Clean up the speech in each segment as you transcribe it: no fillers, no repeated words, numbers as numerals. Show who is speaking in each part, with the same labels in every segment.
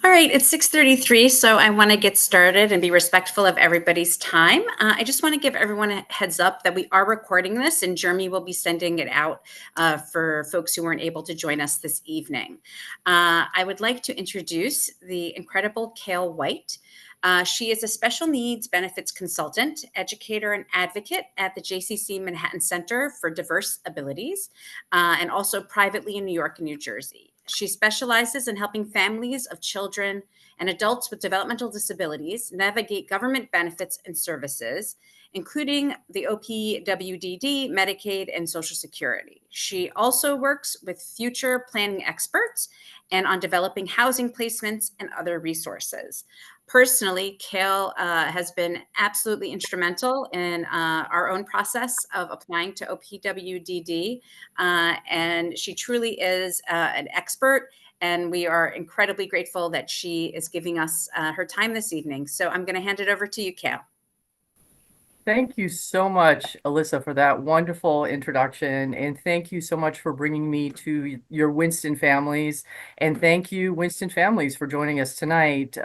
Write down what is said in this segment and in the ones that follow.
Speaker 1: All right, it's 6:33, so I want to get started and be respectful of everybody's time. I just want to give everyone a heads up that we are recording this, and Jeremy will be sending it out for folks who weren't able to join us this evening. I would like to introduce the incredible Cayle White. She is a special needs benefits consultant, educator, and advocate at the JCC Manhattan Center for Diverse Abilities, and also privately in New York and New Jersey. She specializes in helping families of children and adults with developmental disabilities navigate government benefits and services, including the OPWDD, Medicaid, and Social Security. She also works with future planning experts and on developing housing placements and other resources. Personally, Cayle has been absolutely instrumental in our own process of applying to OPWDD, and she truly is an expert. And we are incredibly grateful that she is giving us her time this evening. So I'm going to hand it over to you, Cayle.
Speaker 2: Thank you so much, Alyssa, for that wonderful introduction. And thank you so much for bringing me to your Winston families. And thank you, Winston families, for joining us tonight.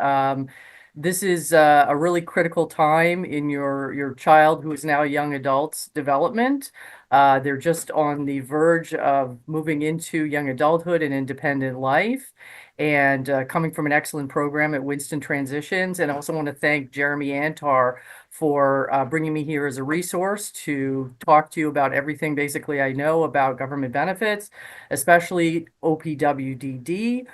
Speaker 2: This is a really critical time in your child, who is now a young adult's development. They're just on the verge of moving into young adulthood and independent life, and coming from an excellent program at Winston Transitions. And I also want to thank Jeremy Antar for bringing me here as a resource to talk to you about everything basically I know about government benefits, especially OPWDD,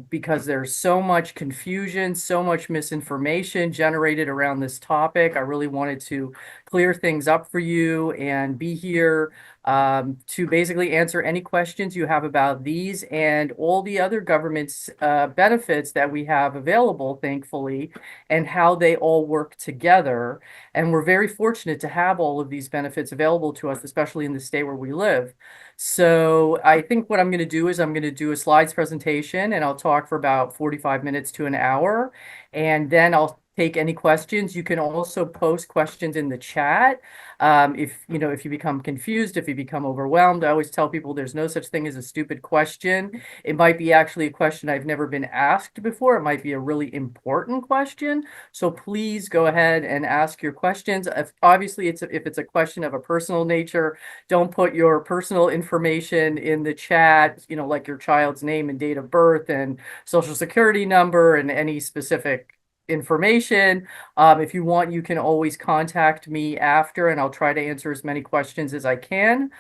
Speaker 2: because there's so much confusion, so much misinformation generated around this topic. I really wanted to clear things up for you and be here to basically answer any questions you have about these and all the other government's benefits that we have available, thankfully, and how they all work together. And we're very fortunate to have all of these benefits available to us, especially in the state where we live. So I think what I'm going to do is I'm going to do a slides presentation, and I'll talk for about 45 minutes to an hour, and then I'll take any questions. You can also post questions in the chat. If you become confused, if you become overwhelmed, I always tell people there's no such thing as a stupid question. It might be actually a question I've never been asked before. It might be a really important question. So please go ahead and ask your questions. Obviously, if it's a question of a personal nature, don't put your personal information in the chat, like your child's name and date of birth and social security number and any specific information. If you want, you can always contact me after, and I'll try to answer as many questions as I can.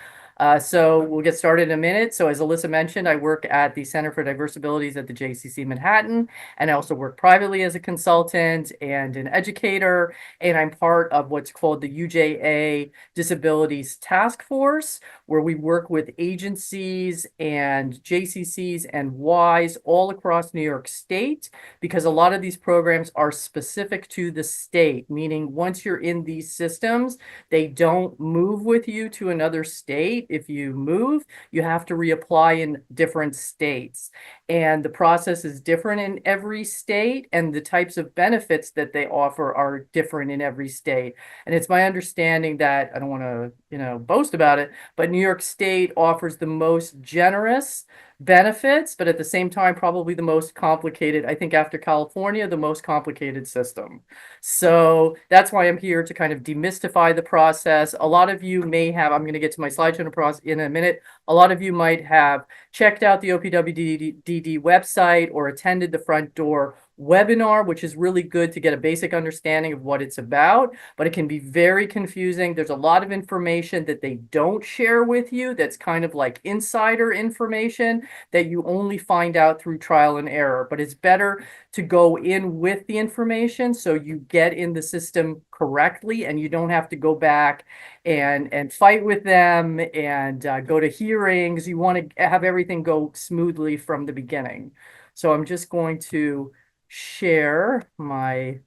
Speaker 2: So we'll get started in a minute. So as Alyssa mentioned, I work at the Center for Diverse Abilities at the JCC Manhattan, and I also work privately as a consultant and an educator, and I'm part of what's called the UJA Disabilities Task Force, where we work with agencies and JCCs and Ys all across New York State, because a lot of these programs are specific to the state, meaning once you're in these systems, they don't move with you to another state. If you move, you have to reapply in different states. And the process is different in every state, and the types of benefits that they offer are different in every state. And it's my understanding that, I don't want to, boast about it, but New York State offers the most generous benefits, but at the same time, probably the most complicated. I think after California, the most complicated system. So that's why I'm here to kind of demystify the process. A lot of you may have, I'm going to get to my slideshow in a minute. A lot of you might have checked out the OPWDD website or attended the front door webinar, which is really good to get a basic understanding of what it's about, but it can be very confusing. There's a lot of information that they don't share with you that's kind of like insider information that you only find out through trial and error. But it's better to go in with the information so you get in the system correctly and you don't have to go back and fight with them and go to hearings. You want to have everything go smoothly from the beginning. So I'm just going to share my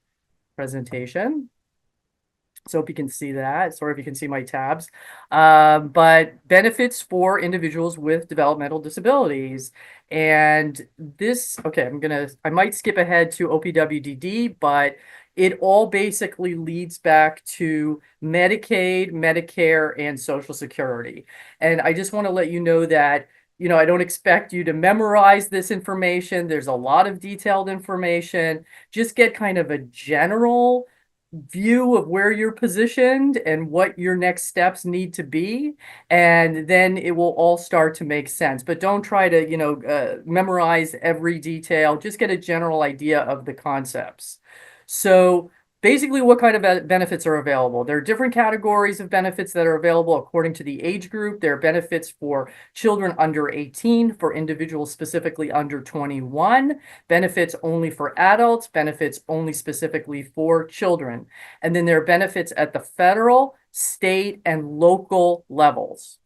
Speaker 2: presentation. So if you can see that, sorry if you can see my tabs, but benefits for individuals with developmental disabilities. And this, okay, I might skip ahead to OPWDD, but it all basically leads back to Medicaid, Medicare, and Social Security. And I just want to let you know that I don't expect you to memorize this information. There's a lot of detailed information. Just get kind of a general view of where you're positioned and what your next steps need to be, and then it will all start to make sense. But don't try to, memorize every detail. Just get a general idea of the concepts. So basically, what kind of benefits are available? There are different categories of benefits that are available according to the age group. There are benefits for children under 18, for individuals specifically under 21, benefits only for adults, benefits only specifically for children. And then there are benefits at the federal, state, and local levels.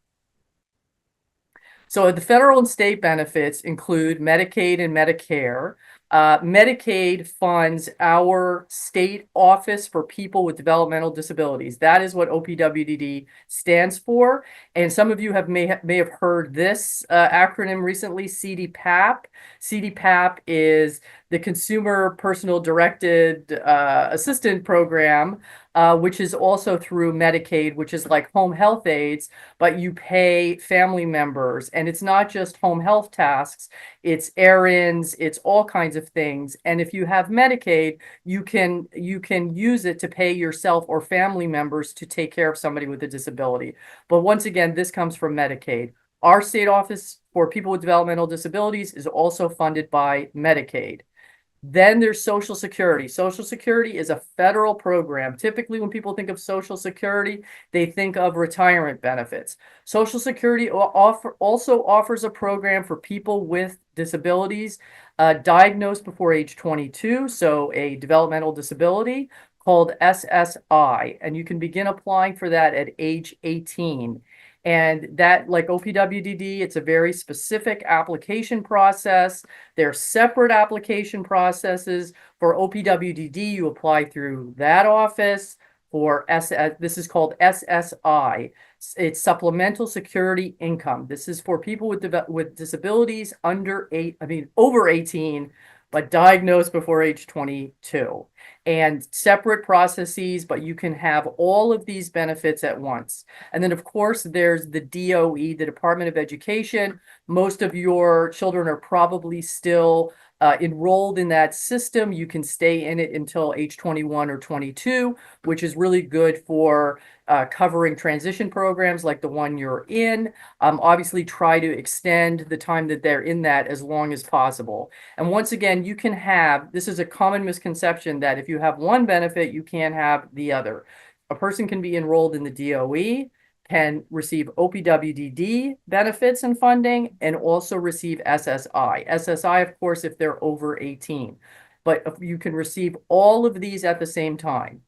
Speaker 2: So the federal and state benefits include Medicaid and Medicare. Medicaid funds our state office for people with developmental disabilities. That is what OPWDD stands for. And some of you may have heard this acronym recently, CDPAP. CDPAP is the Consumer Personal Directed Assistant Program, which is also through Medicaid, which is like home health aides, but you pay family members. And it's not just home health tasks, it's errands, it's all kinds of things. And if you have Medicaid, you can use it to pay yourself or family members to take care of somebody with a disability. But once again, this comes from Medicaid. Our state office for people with developmental disabilities is also funded by Medicaid. Then there's Social Security. Social Security is a federal program. Typically, when people think of Social Security, they think of retirement benefits. Social Security also offers a program for people with disabilities diagnosed before age 22, so a developmental disability, called SSI. And you can begin applying for that at age 18. And that, like OPWDD, it's a very specific application process. There are separate application processes. For OPWDD, you apply through that office. For this is called SSI. It's Supplemental Security Income. This is for people with disabilities over 18, but diagnosed before age 22. And separate processes, but you can have all of these benefits at once. And then, of course, there's the DOE, the Department of Education. Most of your children are probably still enrolled in that system. You can stay in it until age 21 or 22, which is really good for covering transition programs like the one you're in. Obviously, try to extend the time that they're in that as long as possible. And once again, you can have, this is a common misconception that if you have one benefit, you can't have the other. A person can be enrolled in the DOE, can receive OPWDD benefits and funding, and also receive SSI. SSI, of course, if they're over 18. But you can receive all of these at the same time.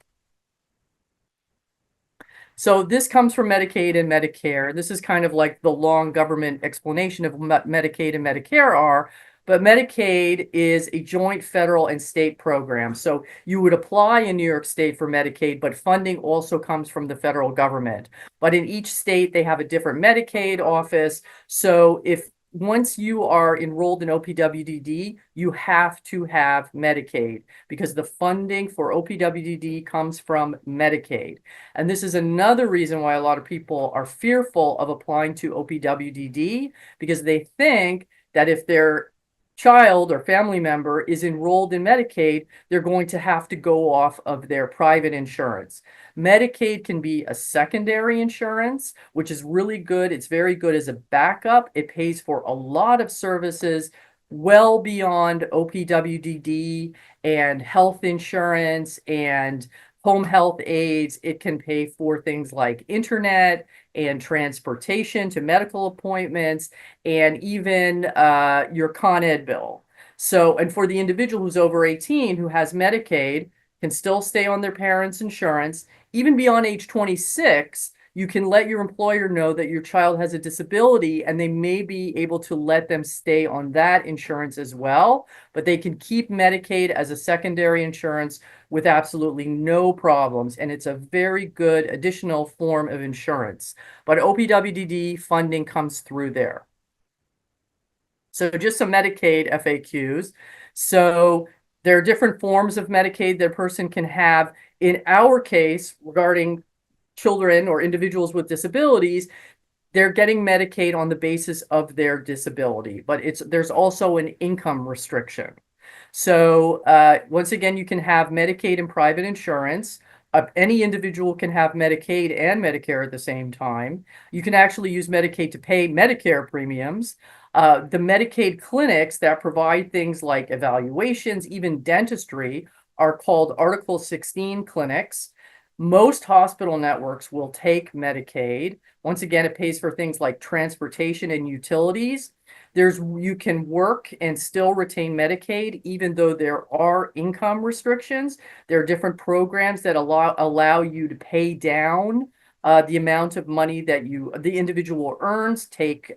Speaker 2: So this comes from Medicaid and Medicare. This is kind of like the long government explanation of what Medicaid and Medicare are. But Medicaid is a joint federal and state program. So you would apply in New York State for Medicaid, but funding also comes from the federal government. But in each state, they have a different Medicaid office. So once you are enrolled in OPWDD, you have to have Medicaid because the funding for OPWDD comes from Medicaid. And this is another reason why a lot of people are fearful of applying to OPWDD, because they think that if their child or family member is enrolled in Medicaid, they're going to have to go off of their private insurance. Medicaid can be a secondary insurance, which is really good. It's very good as a backup. It pays for a lot of services well beyond OPWDD and health insurance and home health aides. It can pay for things like internet and transportation to medical appointments, and even your Con Ed bill. So, and for the individual who's over 18 who has Medicaid, can still stay on their parents' insurance. Even beyond age 26, you can let your employer know that your child has a disability, and they may be able to let them stay on that insurance as well. But they can keep Medicaid as a secondary insurance with absolutely no problems. And it's a very good additional form of insurance. But OPWDD funding comes through there. So just some Medicaid FAQs. So there are different forms of Medicaid that a person can have. In our case, regarding children or individuals with disabilities, they're getting Medicaid on the basis of their disability, but there's also an income restriction. So once again, you can have Medicaid and private insurance. Any individual can have Medicaid and Medicare at the same time. You can actually use Medicaid to pay Medicare premiums. The Medicaid clinics that provide things like evaluations, even dentistry, are called Article 16 clinics. Most hospital networks will take Medicaid. Once again, it pays for things like transportation and utilities. You can work and still retain Medicaid, even though there are income restrictions. There are different programs that allow you to pay down the amount of money that the individual earns, take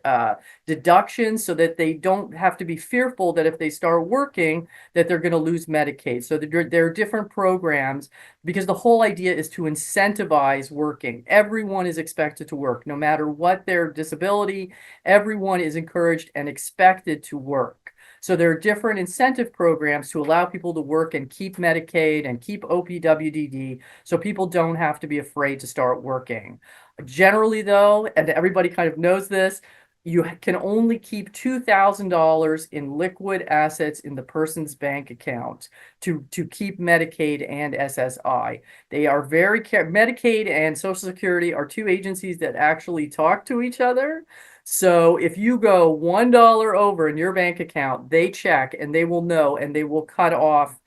Speaker 2: deductions so that they don't have to be fearful that if they start working, that they're going to lose Medicaid. So there are different programs because the whole idea is to incentivize working. Everyone is expected to work, no matter what their disability. Everyone is encouraged and expected to work. So there are different incentive programs to allow people to work and keep Medicaid and keep OPWDD so people don't have to be afraid to start working. Generally, though, and everybody kind of knows this, you can only keep $2,000 in liquid assets in the person's bank account to keep Medicaid and SSI. They are very Medicaid and Social Security are two agencies that actually talk to each other. So if you go $1 over in your bank account, they check and they will know and they will cut off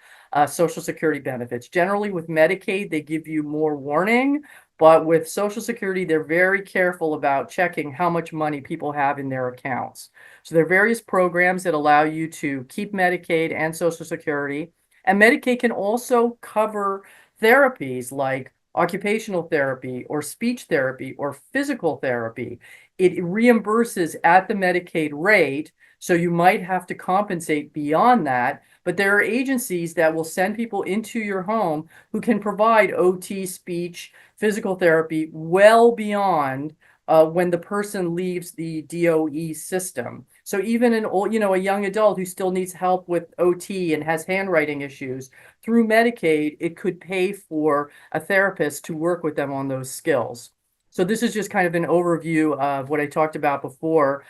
Speaker 2: Social Security benefits. Generally, with Medicaid, they give you more warning, but with Social Security, they're very careful about checking how much money people have in their accounts. So there are various programs that allow you to keep Medicaid and Social Security. And Medicaid can also cover therapies like occupational therapy or speech therapy or physical therapy. It reimburses at the Medicaid rate, so you might have to compensate beyond that. But there are agencies that will send people into your home who can provide OT, speech, physical therapy well beyond when the person leaves the DOE system. So even a young adult who still needs help with OT and has handwriting issues, through Medicaid, it could pay for a therapist to work with them on those skills. So this is just kind of an overview of what I talked about before.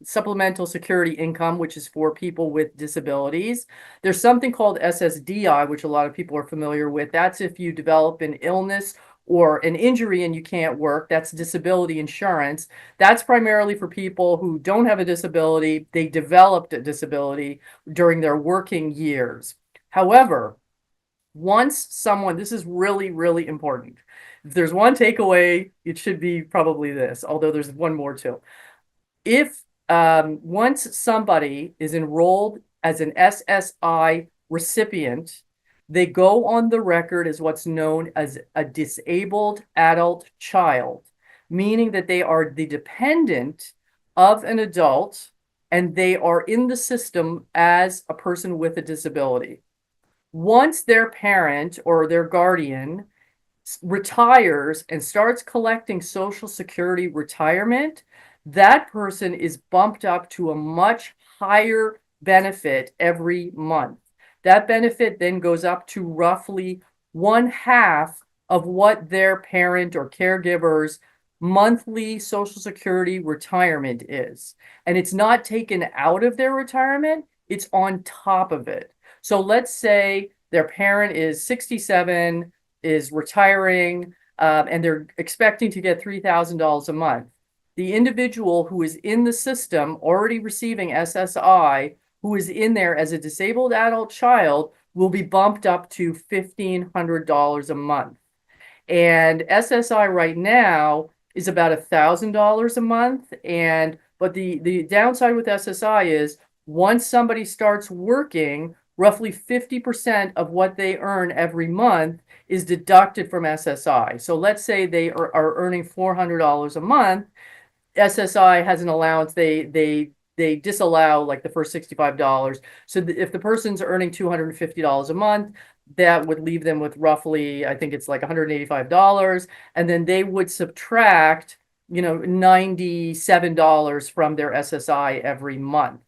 Speaker 2: Supplemental security income, which is for people with disabilities. There's something called SSDI, which a lot of people are familiar with. That's if you develop an illness or an injury and you can't work. That's disability insurance. That's primarily for people who don't have a disability. They developed a disability during their working years. However, this is really, really important. If there's one takeaway, it should be probably this, although there's one more too. If once somebody is enrolled as an SSI recipient, they go on the record as what's known as a disabled adult child, meaning that they are the dependent of an adult and they are in the system as a person with a disability. Once their parent or their guardian retires and starts collecting Social Security retirement, that person is bumped up to a much higher benefit every month. That benefit then goes up to roughly 1/2 of what their parent or caregiver's monthly Social Security retirement is. And it's not taken out of their retirement, it's on top of it. So let's say their parent is 67, is retiring, and they're expecting to get $3,000 a month. The individual who is in the system already receiving SSI, who is in there as a disabled adult child, will be bumped up to $1,500 a month. And SSI right now is about $1,000 a month. But the downside with SSI is once somebody starts working, roughly 50% of what they earn every month is deducted from SSI. So let's say they are earning $400 a month. SSI has an allowance. They disallow like the first $65. So if the person's earning $250 a month, that would leave them with roughly, I think it's like $185. And then they would subtract, $97 from their SSI every month.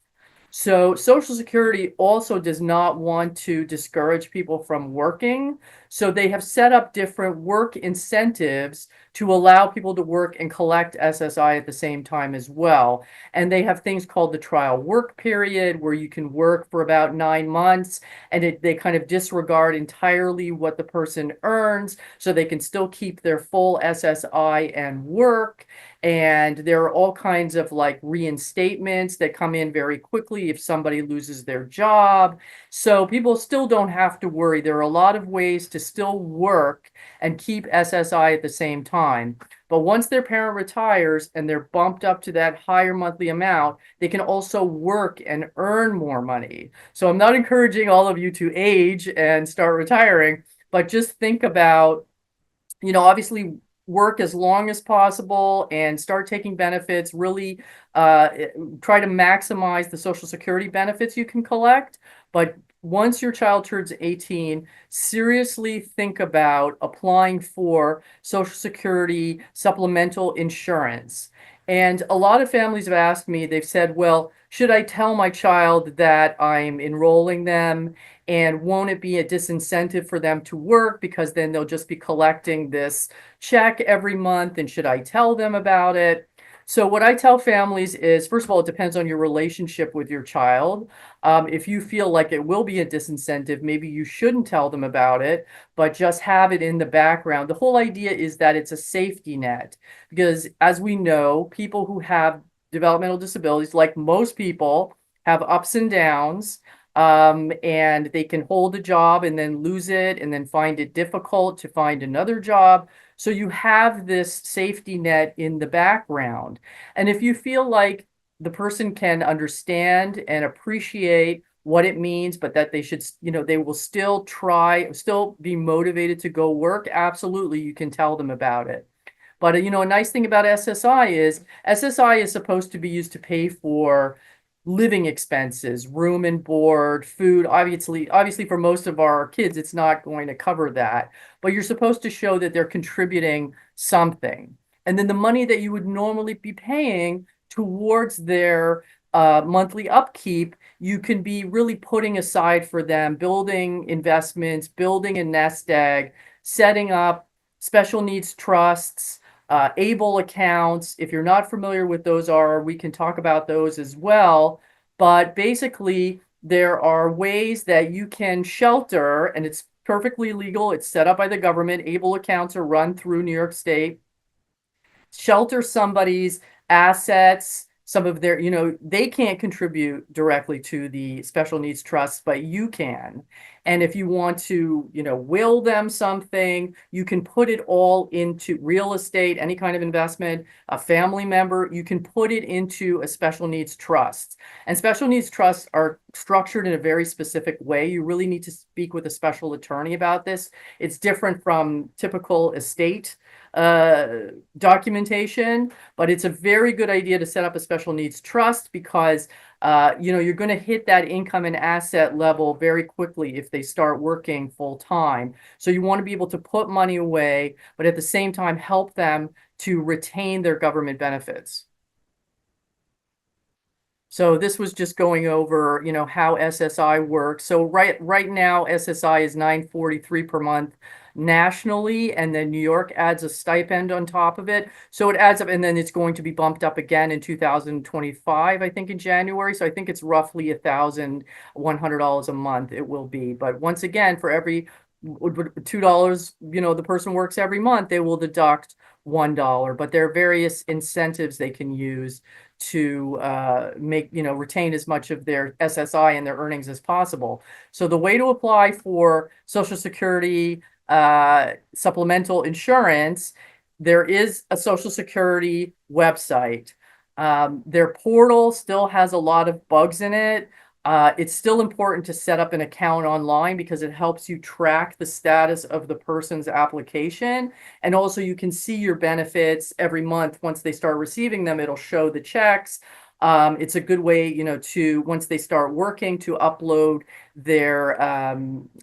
Speaker 2: So Social Security also does not want to discourage people from working. So they have set up different work incentives to allow people to work and collect SSI at the same time as well. And they have things called the trial work period, where you can work for about 9 months, and they kind of disregard entirely what the person earns, so they can still keep their full SSI and work. And there are all kinds of like reinstatements that come in very quickly if somebody loses their job. So people still don't have to worry. There are a lot of ways to still work and keep SSI at the same time. But once their parent retires and they're bumped up to that higher monthly amount, they can also work and earn more money. So I'm not encouraging all of you to age and start retiring, but just think about, obviously work as long as possible and start taking benefits. Really uh, try to maximize the Social Security benefits you can collect. But once your child turns 18, seriously think about applying for Social Security supplemental insurance. And a lot of families have asked me, they've said, well, should I tell my child that I'm enrolling them? And won't it be a disincentive for them to work, because then they'll just be collecting this check every month? And should I tell them about it? So what I tell families is, first of all, it depends on your relationship with your child. If you feel like it will be a disincentive, maybe you shouldn't tell them about it, but just have it in the background. The whole idea is that it's a safety net, because as we know, people who have developmental disabilities, like most people, have ups and downs. And they can hold a job and then lose it and then find it difficult to find another job. So you have this safety net in the background. And if you feel like the person can understand and appreciate what it means, but that they should, they will still still be motivated to go work, absolutely, you can tell them about it. But a nice thing about SSI is supposed to be used to pay for living expenses, room and board, food. Obviously for most of our kids, it's not going to cover that, but you're supposed to show that they're contributing something. And then the money that you would normally be paying towards their monthly upkeep, you can be really putting aside for them, building investments, building a nest egg, setting up special needs trusts, ABLE accounts. If you're not familiar with those we can talk about those as well. But basically, there are ways that you can shelter, and it's perfectly legal. It's set up by the government. ABLE accounts are run through New York State. Shelter somebody's assets, some of their, they can't contribute directly to the special needs trust, but you can. And if you want to, will them something, you can put it all into real estate, any kind of investment, a family member, you can put it into a special needs trust. And special needs trusts are structured in a very specific way. You really need to speak with a special attorney about this. It's different from typical estate documentation, but it's a very good idea to set up a special needs trust, because you're going to hit that income and asset level very quickly if they start working full time. So you want to be able to put money away, but at the same time help them to retain their government benefits. So this was just going over, how SSI works. So right now, SSI is $943 per month nationally, and then New York adds a stipend on top of it. So it adds up, and then it's going to be bumped up again in 2025, I think in January. So I think it's roughly $1,100 a month it will be. But once again, for every $2, the person works every month, they will deduct $1. But there are various incentives they can use to retain as much of their SSI and their earnings as possible. So the way to apply for Social Security supplemental insurance, there is a Social Security website. Their portal still has a lot of bugs in it. It's still important to set up an account online, because it helps you track the status of the person's application. And also you can see your benefits every month. Once they start receiving them, it'll show the checks. It's a good way, to, once they start working, to upload their,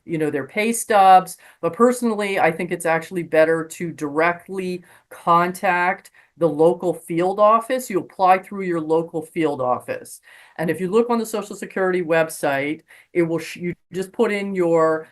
Speaker 2: their pay stubs. But personally, I think it's actually better to directly contact the local field office. You apply through your local field office. And if you look on the Social Security website, it will you just put in your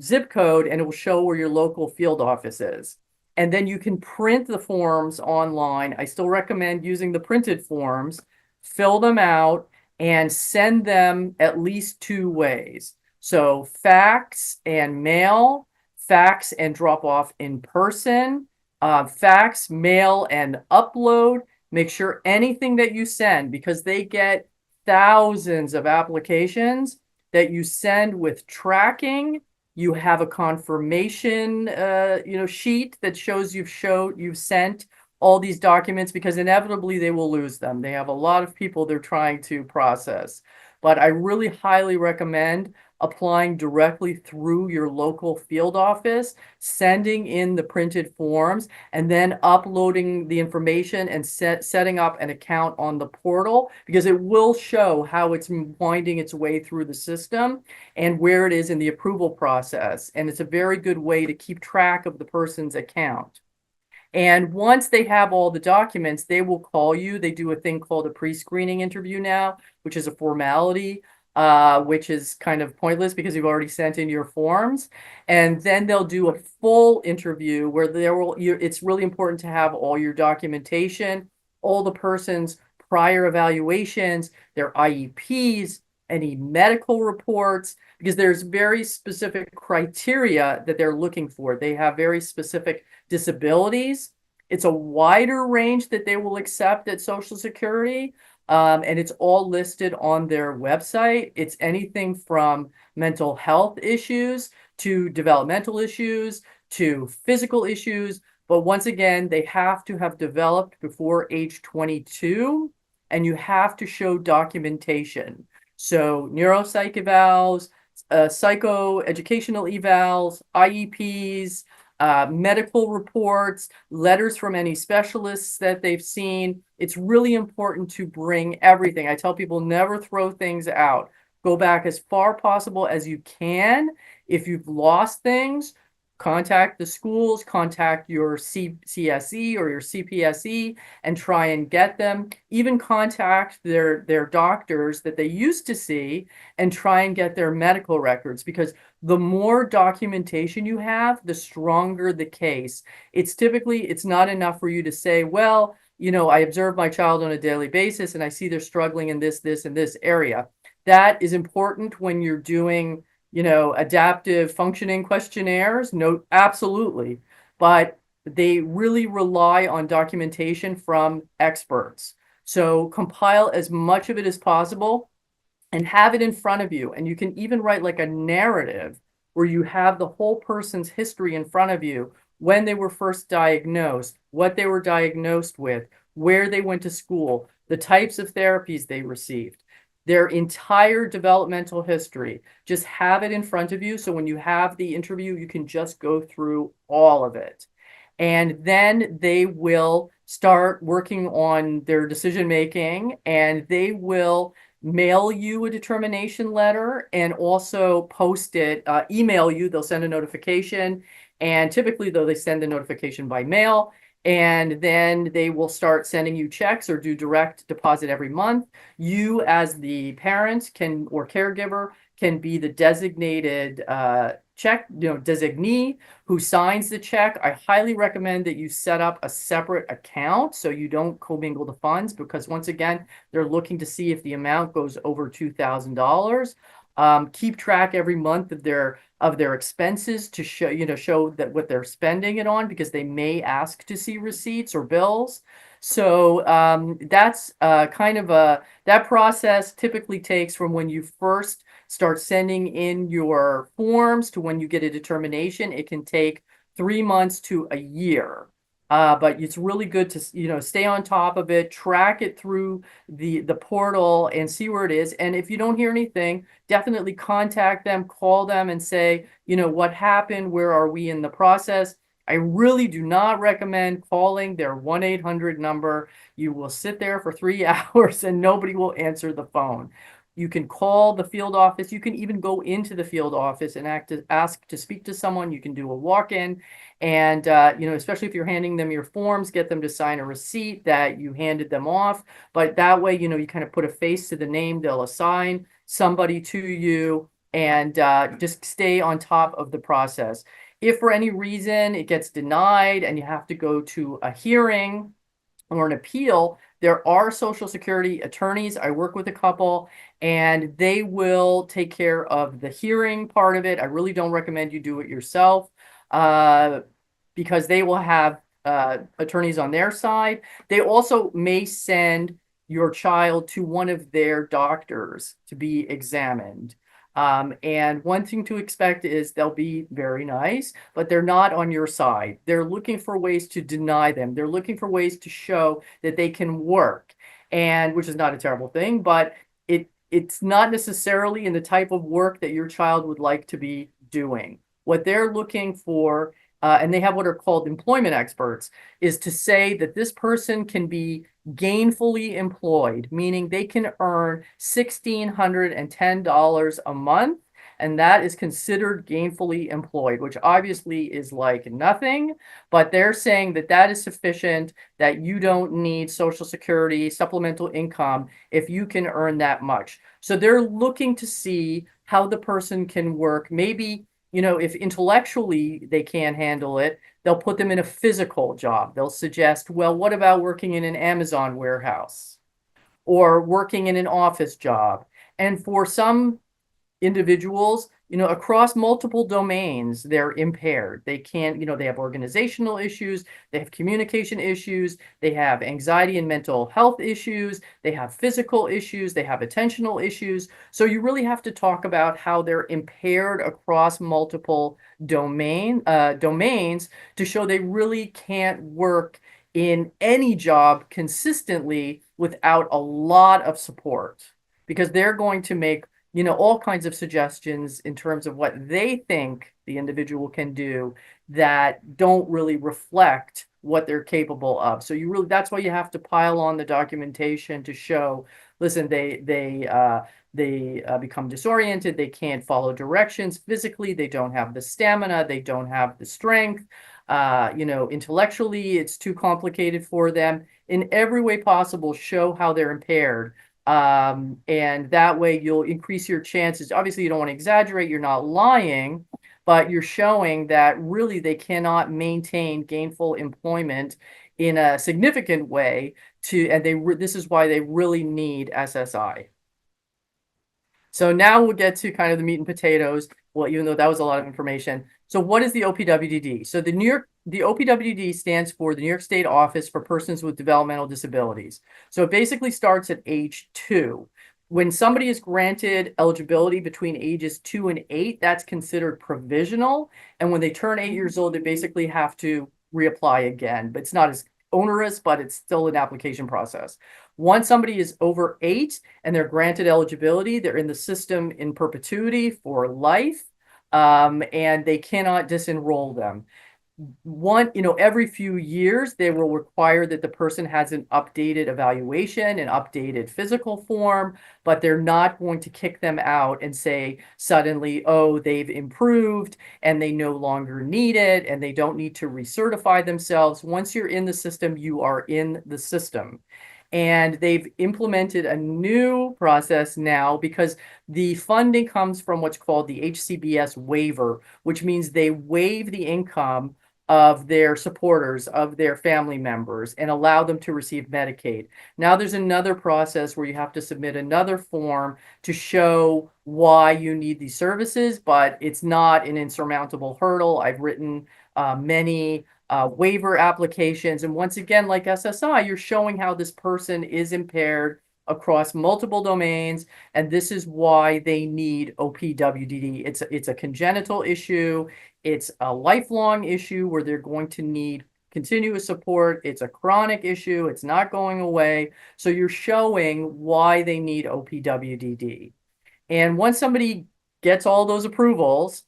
Speaker 2: zip code and it will show where your local field office is. And then you can print the forms online. I still recommend using the printed forms, fill them out, and send them at least two ways. So fax and mail, fax and drop off in person, fax, mail, and upload. Make sure anything that you send, because they get thousands of applications, that you send with tracking. You have a confirmation, sheet that shows you've sent all these documents, because inevitably they will lose them. They have a lot of people they're trying to process. But I really highly recommend applying directly through your local field office, sending in the printed forms, and then uploading the information and setting up an account on the portal, because it will show how it's winding its way through the system and where it is in the approval process. And it's a very good way to keep track of the person's account. And once they have all the documents, they will call you. They do a thing called a pre-screening interview now, which is a formality, which is kind of pointless because you've already sent in your forms. And then they'll do a full interview where it's really important to have all your documentation, all the person's prior evaluations, their IEPs, any medical reports, because there's very specific criteria that they're looking for. They have very specific disabilities. It's a wider range that they will accept at Social Security, and it's all listed on their website. It's anything from mental health issues to developmental issues to physical issues. But once again, they have to have developed before age 22, and you have to show documentation. So neuropsych evals, psychoeducational evals, IEPs, medical reports, letters from any specialists that they've seen. It's really important to bring everything. I tell people never throw things out. Go back as far possible as you can. If you've lost things, contact the schools, contact your CSE or your CPSE and try and get them. Even contact their doctors that they used to see and try and get their medical records, because the more documentation you have, the stronger the case. It's not enough for you to say, well, I observe my child on a daily basis and I see they're struggling in this, and this area. That is important when you're doing adaptive functioning questionnaires. No, absolutely. But they really rely on documentation from experts. So compile as much of it as possible and have it in front of you. And you can even write like a narrative where you have the whole person's history in front of you, when they were first diagnosed, what they were diagnosed with, where they went to school, the types of therapies they received, their entire developmental history. Just have it in front of you. So when you have the interview, you can just go through all of it. And then they will start working on their decision making, and they will mail you a determination letter and also post it, email you. They'll send a notification. And typically, though, they send the notification by mail. And then they will start sending you checks or do direct deposit every month. You, as the parent or caregiver, can be the designated designee who signs the check. I highly recommend that you set up a separate account so you don't commingle the funds, because once again, they're looking to see if the amount goes over $2,000. Keep track every month of their expenses to show that what they're spending it on, because they may ask to see receipts or bills. So that's that process typically takes from when you first start sending in your forms to when you get a determination. It can take 3 months to a year. But it's really good to stay on top of it, track it through the portal and see where it is. And if you don't hear anything, definitely contact them, call them and say, what happened? Where are we in the process? I really do not recommend calling their 1-800 number. You will sit there for 3 hours and nobody will answer the phone. You can call the field office. You can even go into the field office and ask to speak to someone. You can do a walk-in, and especially if you're handing them your forms, get them to sign a receipt that you handed them off. But that way, you kind of put a face to the name. They'll assign somebody to you, and just stay on top of the process. If for any reason it gets denied and you have to go to a hearing or an appeal, there are Social Security attorneys. I work with a couple, and they will take care of the hearing part of it. I really don't recommend you do it yourself, uh, because they will have attorneys on their side. They also may send your child to one of their doctors to be examined. And one thing to expect is they'll be very nice, but they're not on your side. They're looking for ways to deny them. They're looking for ways to show that they can work, and which is not a terrible thing, but it's not necessarily in the type of work that your child would like to be doing. What they're looking for, and they have what are called employment experts, is to say that this person can be gainfully employed, meaning they can earn $1,610 a month, and that is considered gainfully employed, which obviously is like nothing, but they're saying that that is sufficient, that you don't need Social Security, supplemental income if you can earn that much. So they're looking to see how the person can work. Maybe, if intellectually they can't handle it, they'll put them in a physical job. They'll suggest, well, what about working in an Amazon warehouse or working in an office job? And for some individuals, across multiple domains, they're impaired. They can't, they have organizational issues, they have communication issues, they have anxiety and mental health issues, they have physical issues, they have attentional issues. So you really have to talk about how they're impaired across multiple domains to show they really can't work in any job consistently without a lot of support, because they're going to make all kinds of suggestions in terms of what they think the individual can do that don't really reflect what they're capable of. So that's why you have to pile on the documentation to show, listen, they become disoriented, they can't follow directions. Physically, they don't have the stamina, they don't have the strength. Intellectually, it's too complicated for them. In every way possible, show how they're impaired. And that way you'll increase your chances. Obviously, you don't want to exaggerate, you're not lying, but you're showing that really they cannot maintain gainful employment in a significant way this is why they really need SSI. So now we'll get to kind of the meat and potatoes. Well, even though that was a lot of information. So what is the OPWDD? So the OPWDD stands for the New York State Office for Persons with Developmental Disabilities. So it basically starts at age 2. When somebody is granted eligibility between ages 2 and 8, that's considered provisional. And when they turn 8 years old, they basically have to reapply again. But it's not as onerous, but it's still an application process. Once somebody is over 8 and they're granted eligibility, they're in the system in perpetuity for life, and they cannot disenroll them. Every few years, they will require that the person has an updated evaluation, an updated physical form, but they're not going to kick them out and say suddenly, oh, they've improved and they no longer need it and they don't need to recertify themselves. Once you're in the system, you are in the system. And they've implemented a new process now because the funding comes from what's called the HCBS waiver, which means they waive the income of their supporters, of their family members, and allow them to receive Medicaid. Now there's another process where you have to submit another form to show why you need these services, but it's not an insurmountable hurdle. I've written many waiver applications. And once again, like SSI, you're showing how this person is impaired across multiple domains, and this is why they need OPWDD. It's a congenital issue. It's a lifelong issue where they're going to need continuous support. It's a chronic issue. It's not going away. So you're showing why they need OPWDD. And once somebody gets all those approvals,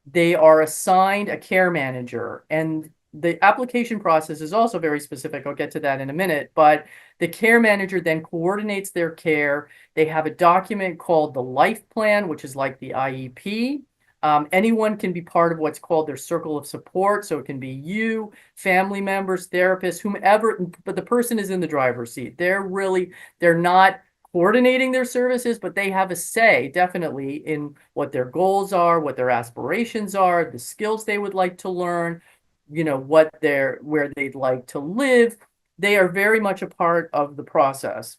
Speaker 2: they are assigned a care manager. And the application process is also very specific. I'll get to that in a minute, but the care manager then coordinates their care. They have a document called the life plan, which is like the IEP. Anyone can be part of what's called their circle of support. So it can be you, family members, therapists, whomever, but the person is in the driver's seat. They're not coordinating their services, but they have a say definitely in what their goals are, what their aspirations are, the skills they would like to learn, where they'd like to live. They are very much a part of the process.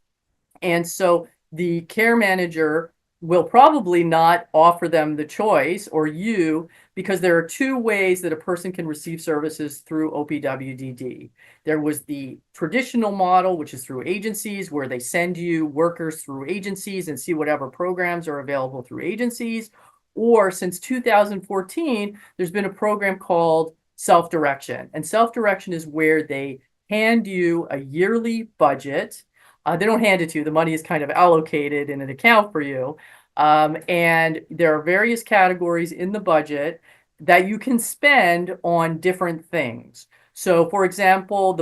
Speaker 2: And so the care manager will probably not offer them the choice, or you, because there are two ways that a person can receive services through OPWDD. There was the traditional model, which is through agencies, where they send you workers through agencies and see whatever programs are available through agencies. Or since 2014, there's been a program called self-direction. And self-direction is where they hand you a yearly budget. They don't hand it to you. The money is kind of allocated in an account for you. And there are various categories in the budget that you can spend on different things. So, for example,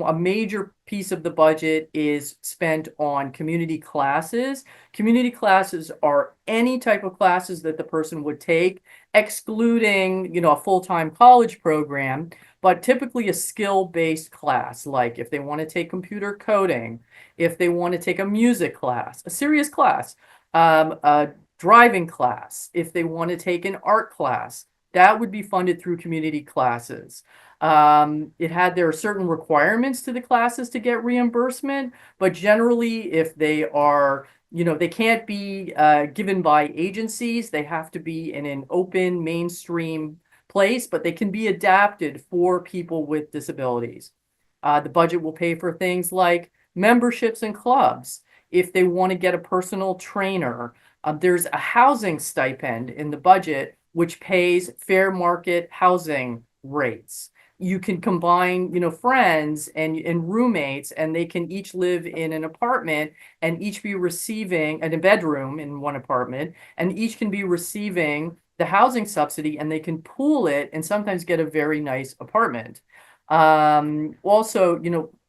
Speaker 2: a major piece of the budget is spent on community classes. Community classes are any type of classes that the person would take, excluding, a full-time college program, but typically a skill-based class, like if they want to take computer coding, if they want to take a music class, a serious class, a driving class, if they want to take an art class, that would be funded through community classes. There are certain requirements to the classes to get reimbursement, but generally, if they are, they can't be given by agencies. They have to be in an open, mainstream place, but they can be adapted for people with disabilities. The budget will pay for things like memberships and clubs. If they want to get a personal trainer, there's a housing stipend in the budget, which pays fair market housing rates. You can combine, friends and roommates, and they can each live in an apartment and each be receiving and a bedroom in one apartment, and each can be receiving the housing subsidy, and they can pool it and sometimes get a very nice apartment. Also,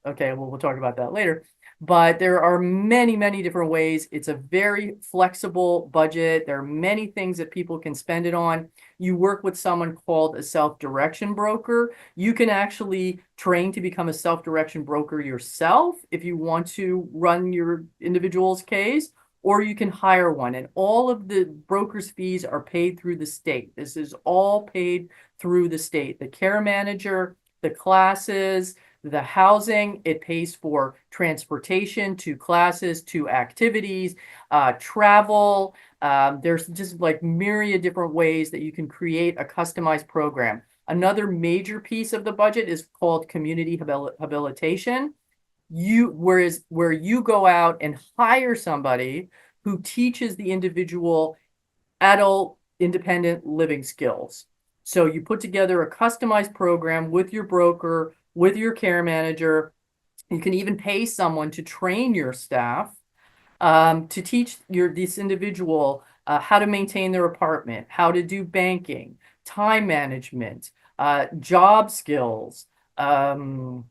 Speaker 2: okay, well, we'll talk about that later. But there are many, many different ways. It's a very flexible budget. There are many things that people can spend it on. You work with someone called a self-direction broker. You can actually train to become a self-direction broker yourself if you want to run your individual's case, or you can hire one. And all of the broker's fees are paid through the state. This is all paid through the state. The care manager, the classes, the housing, it pays for transportation to classes, to activities, travel. There's just like myriad different ways that you can create a customized program. Another major piece of the budget is called community habilitation. Where you go out and hire somebody who teaches the individual adult independent living skills. So you put together a customized program with your broker, with your care manager. You can even pay someone to train your staff to teach this individual how to maintain their apartment, how to do banking, time management, job skills, personal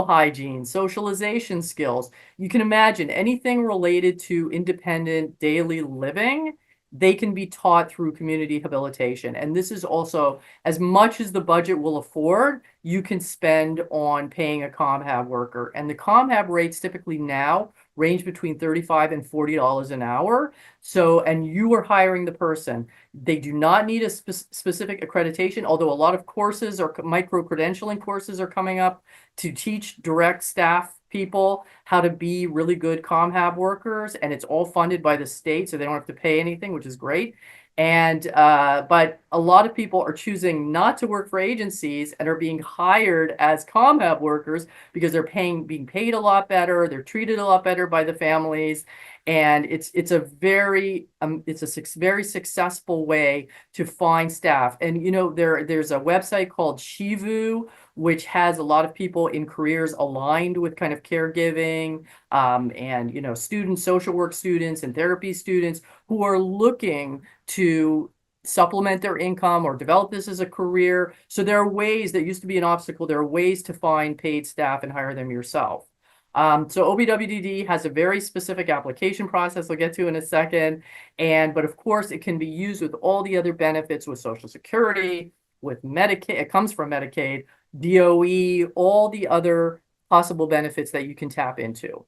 Speaker 2: hygiene, socialization skills. You can imagine anything related to independent daily living, they can be taught through community habilitation. And this is also, as much as the budget will afford, you can spend on paying a ComHab worker. And the ComHab rates typically now range between $35 and $40 an hour. So, and you are hiring the person. They do not need a specific accreditation, although a lot of courses or micro-credentialing courses are coming up to teach direct staff people how to be really good ComHab workers, and it's all funded by the state, so they don't have to pay anything, which is great. And but a lot of people are choosing not to work for agencies and are being hired as ComHab workers because they're being paid a lot better, they're treated a lot better by the families, and it's a very very successful way to find staff. And there's a website called Shivu, which has a lot of people in careers aligned with kind of caregiving, and students, social work students and therapy students who are looking to supplement their income or develop this as a career. So there are ways that used to be an obstacle. There are ways to find paid staff and hire them yourself. So OBWDD has a very specific application process I'll get to in a second. But of course, it can be used with all the other benefits with Social Security, with Medicaid. It comes from Medicaid, DOE, all the other possible benefits that you can tap into.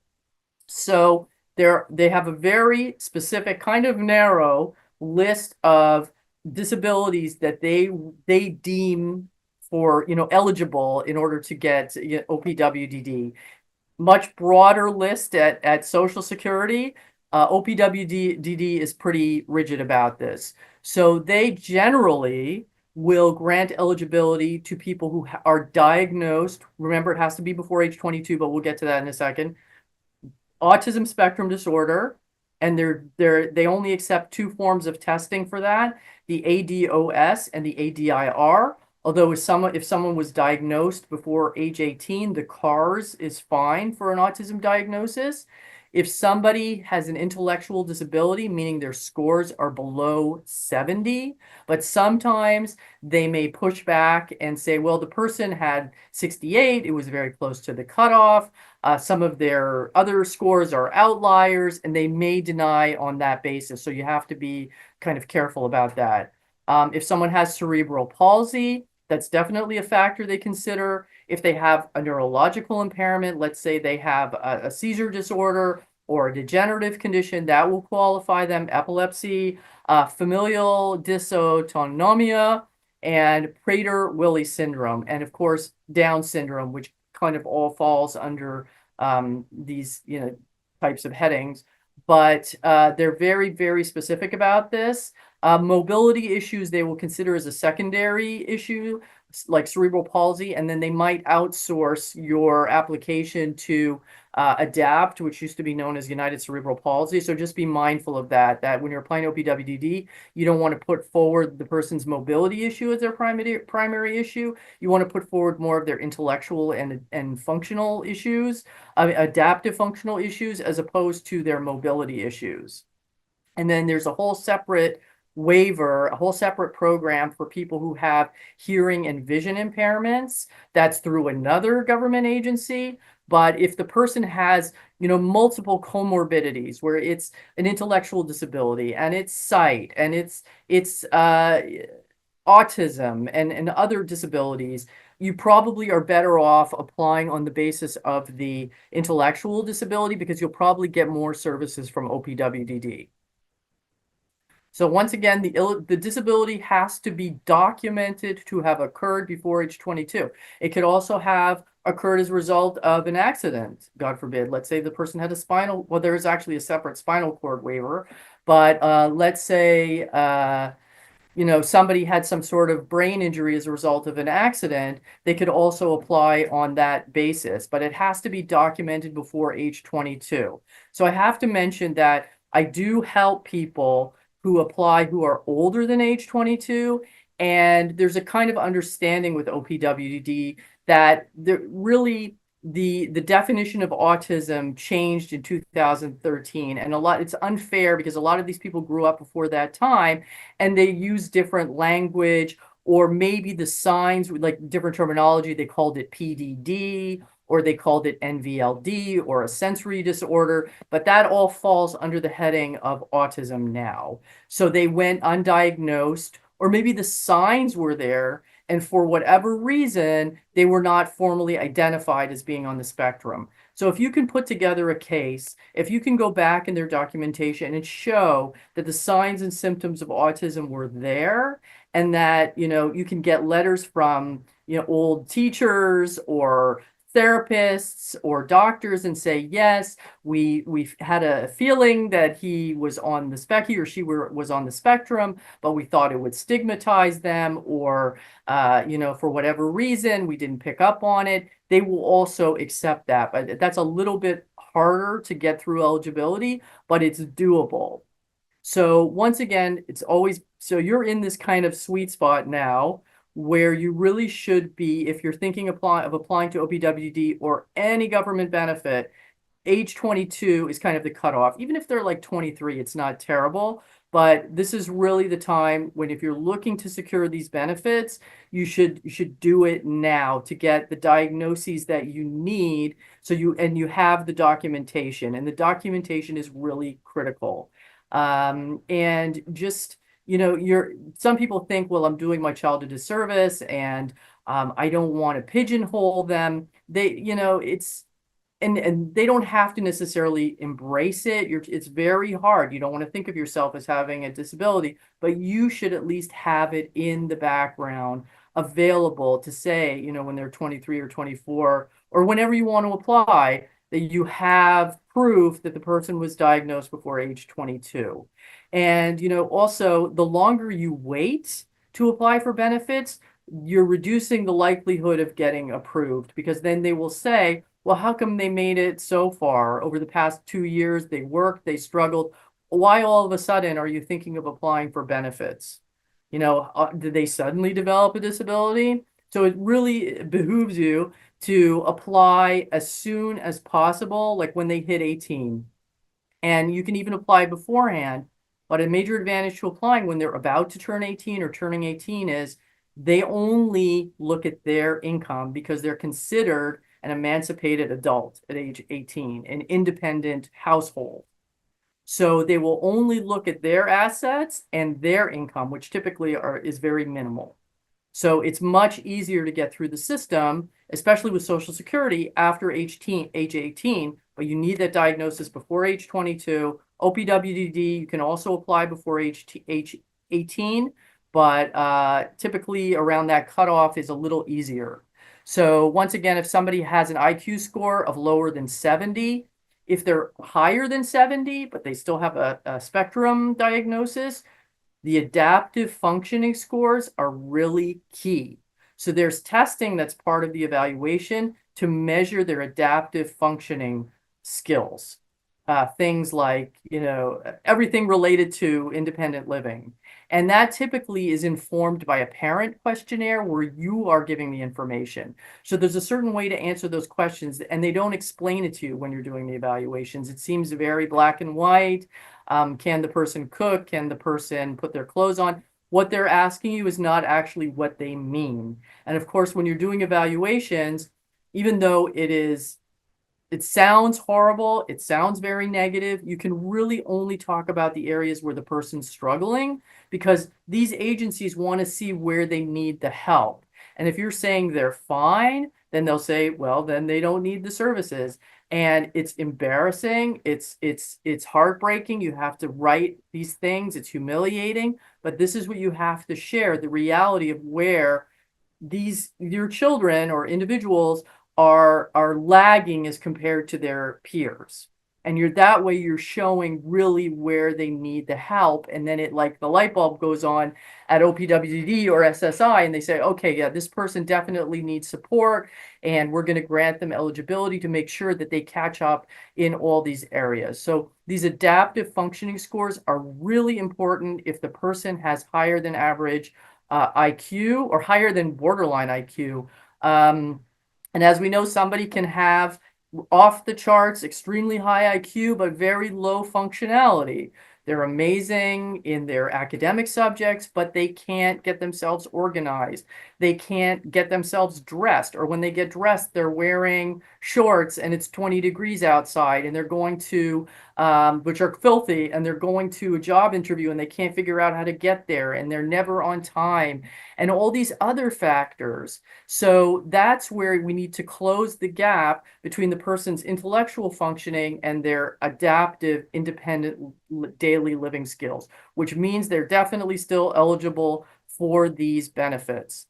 Speaker 2: So they have a very specific, kind of narrow list of disabilities that they deem for, eligible in order to get, OPWDD. Much broader list at Social Security. OPWDD is pretty rigid about this. So they generally will grant eligibility to people who are diagnosed. Remember, it has to be before age 22, but we'll get to that in a second. Autism spectrum disorder, and they only accept two forms of testing for that, the ADOS and the ADIR. Although if someone was diagnosed before age 18, the CARS is fine for an autism diagnosis. If somebody has an intellectual disability, meaning their scores are below 70, but sometimes they may push back and say, well, the person had 68, it was very close to the cutoff. Some of their other scores are outliers, and they may deny on that basis. So you have to be kind of careful about that. If someone has cerebral palsy, that's definitely a factor they consider. If they have a neurological impairment, let's say they have a seizure disorder or a degenerative condition, that will qualify them. Epilepsy, familial dysautonomia, and Prader-Willi syndrome, and of course, Down syndrome, which kind of all falls under these types of headings. But they're very, very specific about this. Mobility issues they will consider as a secondary issue, like cerebral palsy, and then they might outsource your application to ADAPT, which used to be known as United Cerebral Palsy. So just be mindful of that when you're applying OPWDD, you don't want to put forward the person's mobility issue as their primary issue. You want to put forward more of their intellectual and functional issues, adaptive functional issues, as opposed to their mobility issues. And then there's a whole separate waiver, a whole separate program for people who have hearing and vision impairments. That's through another government agency. But if the person has, multiple comorbidities where it's an intellectual disability and it's sight and it's autism and other disabilities, you probably are better off applying on the basis of the intellectual disability, because you'll probably get more services from OPWDD. So once again, the disability has to be documented to have occurred before age 22. It could also have occurred as a result of an accident, God forbid. Let's say the person had well, there is actually a separate spinal cord waiver, but let's say somebody had some sort of brain injury as a result of an accident, they could also apply on that basis, but it has to be documented before age 22. So I have to mention that I do help people who apply who are older than age 22. And there's a kind of understanding with OPWDD that the definition of autism changed in 2013. And it's unfair because a lot of these people grew up before that time and they use different language, or maybe the signs, like different terminology. They called it PDD, or they called it NVLD, or a sensory disorder, but that all falls under the heading of autism now. So they went undiagnosed, or maybe the signs were there, and for whatever reason, they were not formally identified as being on the spectrum. So if you can put together a case, if you can go back in their documentation and show that the signs and symptoms of autism were there, and that, you can get letters from, old teachers or therapists or doctors and say, yes, we've had a feeling that he or she was on the spectrum, but we thought it would stigmatize them, or for whatever reason we didn't pick up on it, they will also accept that. But that's a little bit harder to get through eligibility, but it's doable. So once again, so you're in this kind of sweet spot now where you really should be, if you're thinking of applying to OPWDD or any government benefit, age 22 is kind of the cutoff. Even if they're like 23, it's not terrible. But this is really the time when if you're looking to secure these benefits, you should do it now to get the diagnoses that you need. So you have the documentation, and the documentation is really critical. And just, some people think, well, I'm doing my child a disservice, and I don't want to pigeonhole them. And they don't have to necessarily embrace it. It's very hard. You don't want to think of yourself as having a disability, but you should at least have it in the background available to say, when they're 23 or 24, or whenever you want to apply, that you have proof that the person was diagnosed before age 22. And, also the longer you wait to apply for benefits, you're reducing the likelihood of getting approved, because then they will say, well, how come they made it so far over the past 2 years? They worked, they struggled. Why all of a sudden are you thinking of applying for benefits? Did they suddenly develop a disability? So it really behooves you to apply as soon as possible, like when they hit 18. And you can even apply beforehand. But a major advantage to applying when they're about to turn 18 or turning 18 is they only look at their income, because they're considered an emancipated adult at age 18, an independent household. So they will only look at their assets and their income, which typically is very minimal. So it's much easier to get through the system, especially with Social Security after age 18, but you need that diagnosis before age 22. OPWDD, you can also apply before age 18, but typically around that cutoff is a little easier. So once again, if somebody has an IQ score of lower than 70, if they're higher than 70, but they still have a spectrum diagnosis, the adaptive functioning scores are really key. So there's testing that's part of the evaluation to measure their adaptive functioning skills. Things like, everything related to independent living. And that typically is informed by a parent questionnaire where you are giving the information. So there's a certain way to answer those questions, and they don't explain it to you when you're doing the evaluations. It seems very black and white. Can the person cook? Can the person put their clothes on? What they're asking you is not actually what they mean. And of course, when you're doing evaluations, even though it sounds horrible, it sounds very negative, you can really only talk about the areas where the person's struggling, because these agencies want to see where they need the help. And if you're saying they're fine, then they'll say, well, then they don't need the services. And it's embarrassing. It's heartbreaking. You have to write these things. It's humiliating, but this is what you have to share, the reality of where your children or individuals are lagging as compared to their peers. And that way you're showing really where they need the help. And then it, like the light bulb goes on at OPWDD or SSI, and they say, okay, yeah, this person definitely needs support, and we're going to grant them eligibility to make sure that they catch up in all these areas. So these adaptive functioning scores are really important if the person has higher than average IQ or higher than borderline IQ. And as we know, somebody can have off the charts, extremely high IQ, but very low functionality. They're amazing in their academic subjects, but they can't get themselves organized. They can't get themselves dressed, or when they get dressed, they're wearing shorts and it's 20 degrees outside, and they're going to, which are filthy, and they're going to a job interview and they can't figure out how to get there, and they're never on time, and all these other factors. So that's where we need to close the gap between the person's intellectual functioning and their adaptive, independent daily living skills, which means they're definitely still eligible for these benefits.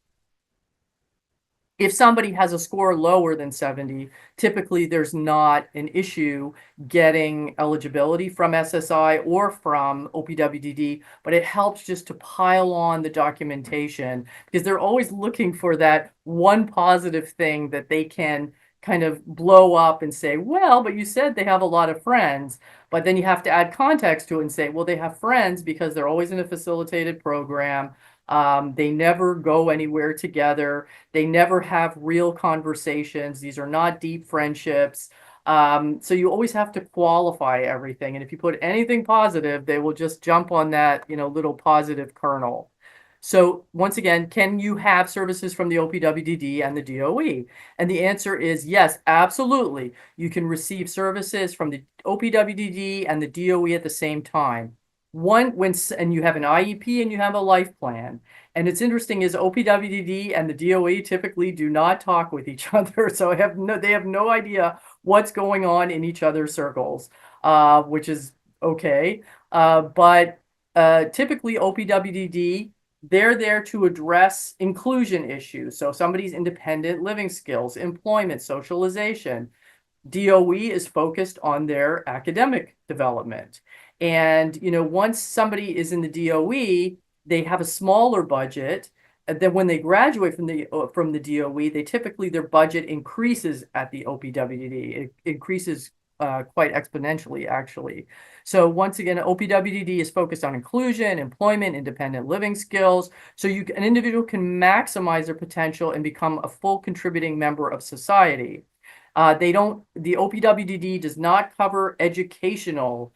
Speaker 2: If somebody has a score lower than 70, typically there's not an issue getting eligibility from SSI or from OPWDD, but it helps just to pile on the documentation, because they're always looking for that one positive thing that they can kind of blow up and say, well, but you said they have a lot of friends. But then you have to add context to it and say, well, they have friends because they're always in a facilitated program. They never go anywhere together. They never have real conversations. These are not deep friendships. So you always have to qualify everything. And if you put anything positive, they will just jump on that, little positive kernel. So once again, can you have services from the OPWDD and the DOE? And the answer is yes, absolutely. You can receive services from the OPWDD and the DOE at the same time. And you have an IEP and you have a life plan. And it's interesting is OPWDD and the DOE typically do not talk with each other. So they have no idea what's going on in each other's circles, which is okay. But typically OPWDD, they're there to address inclusion issues. So somebody's independent living skills, employment, socialization. DOE is focused on their academic development. And, once somebody is in the DOE, they have a smaller budget. And then when they graduate from the DOE, their budget increases at the OPWDD. It increases quite exponentially, actually. So once again, OPWDD is focused on inclusion, employment, independent living skills. So an individual can maximize their potential and become a full contributing member of society. The OPWDD does not cover educational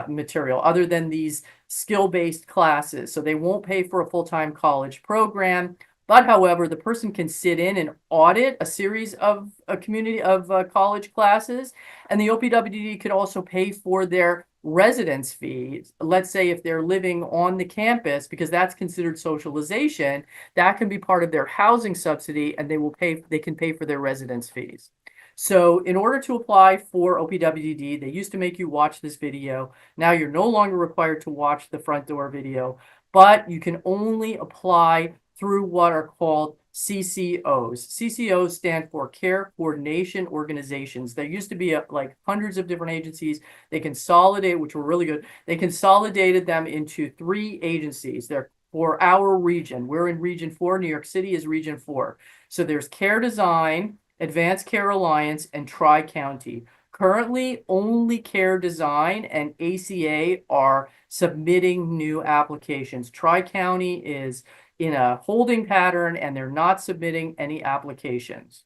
Speaker 2: material other than these skill-based classes. So they won't pay for a full-time college program. But however, the person can sit in and audit a series of a community of college classes. And the OPWDD could also pay for their residence fees. Let's say if they're living on the campus, because that's considered socialization, that can be part of their housing subsidy, and they can pay for their residence fees. So in order to apply for OPWDD, they used to make you watch this video. Now you're no longer required to watch the front door video, but you can only apply through what are called CCOs. CCOs stand for Care Coordination Organizations. There used to be like hundreds of different agencies. They consolidated, which were really good. They consolidated them into 3 agencies. They're for our region. We're in Region 4. New York City is Region 4. So there's Care Design, Advanced Care Alliance, and Tri-County. Currently, only Care Design and ACA are submitting new applications. Tri-County is in a holding pattern and they're not submitting any applications.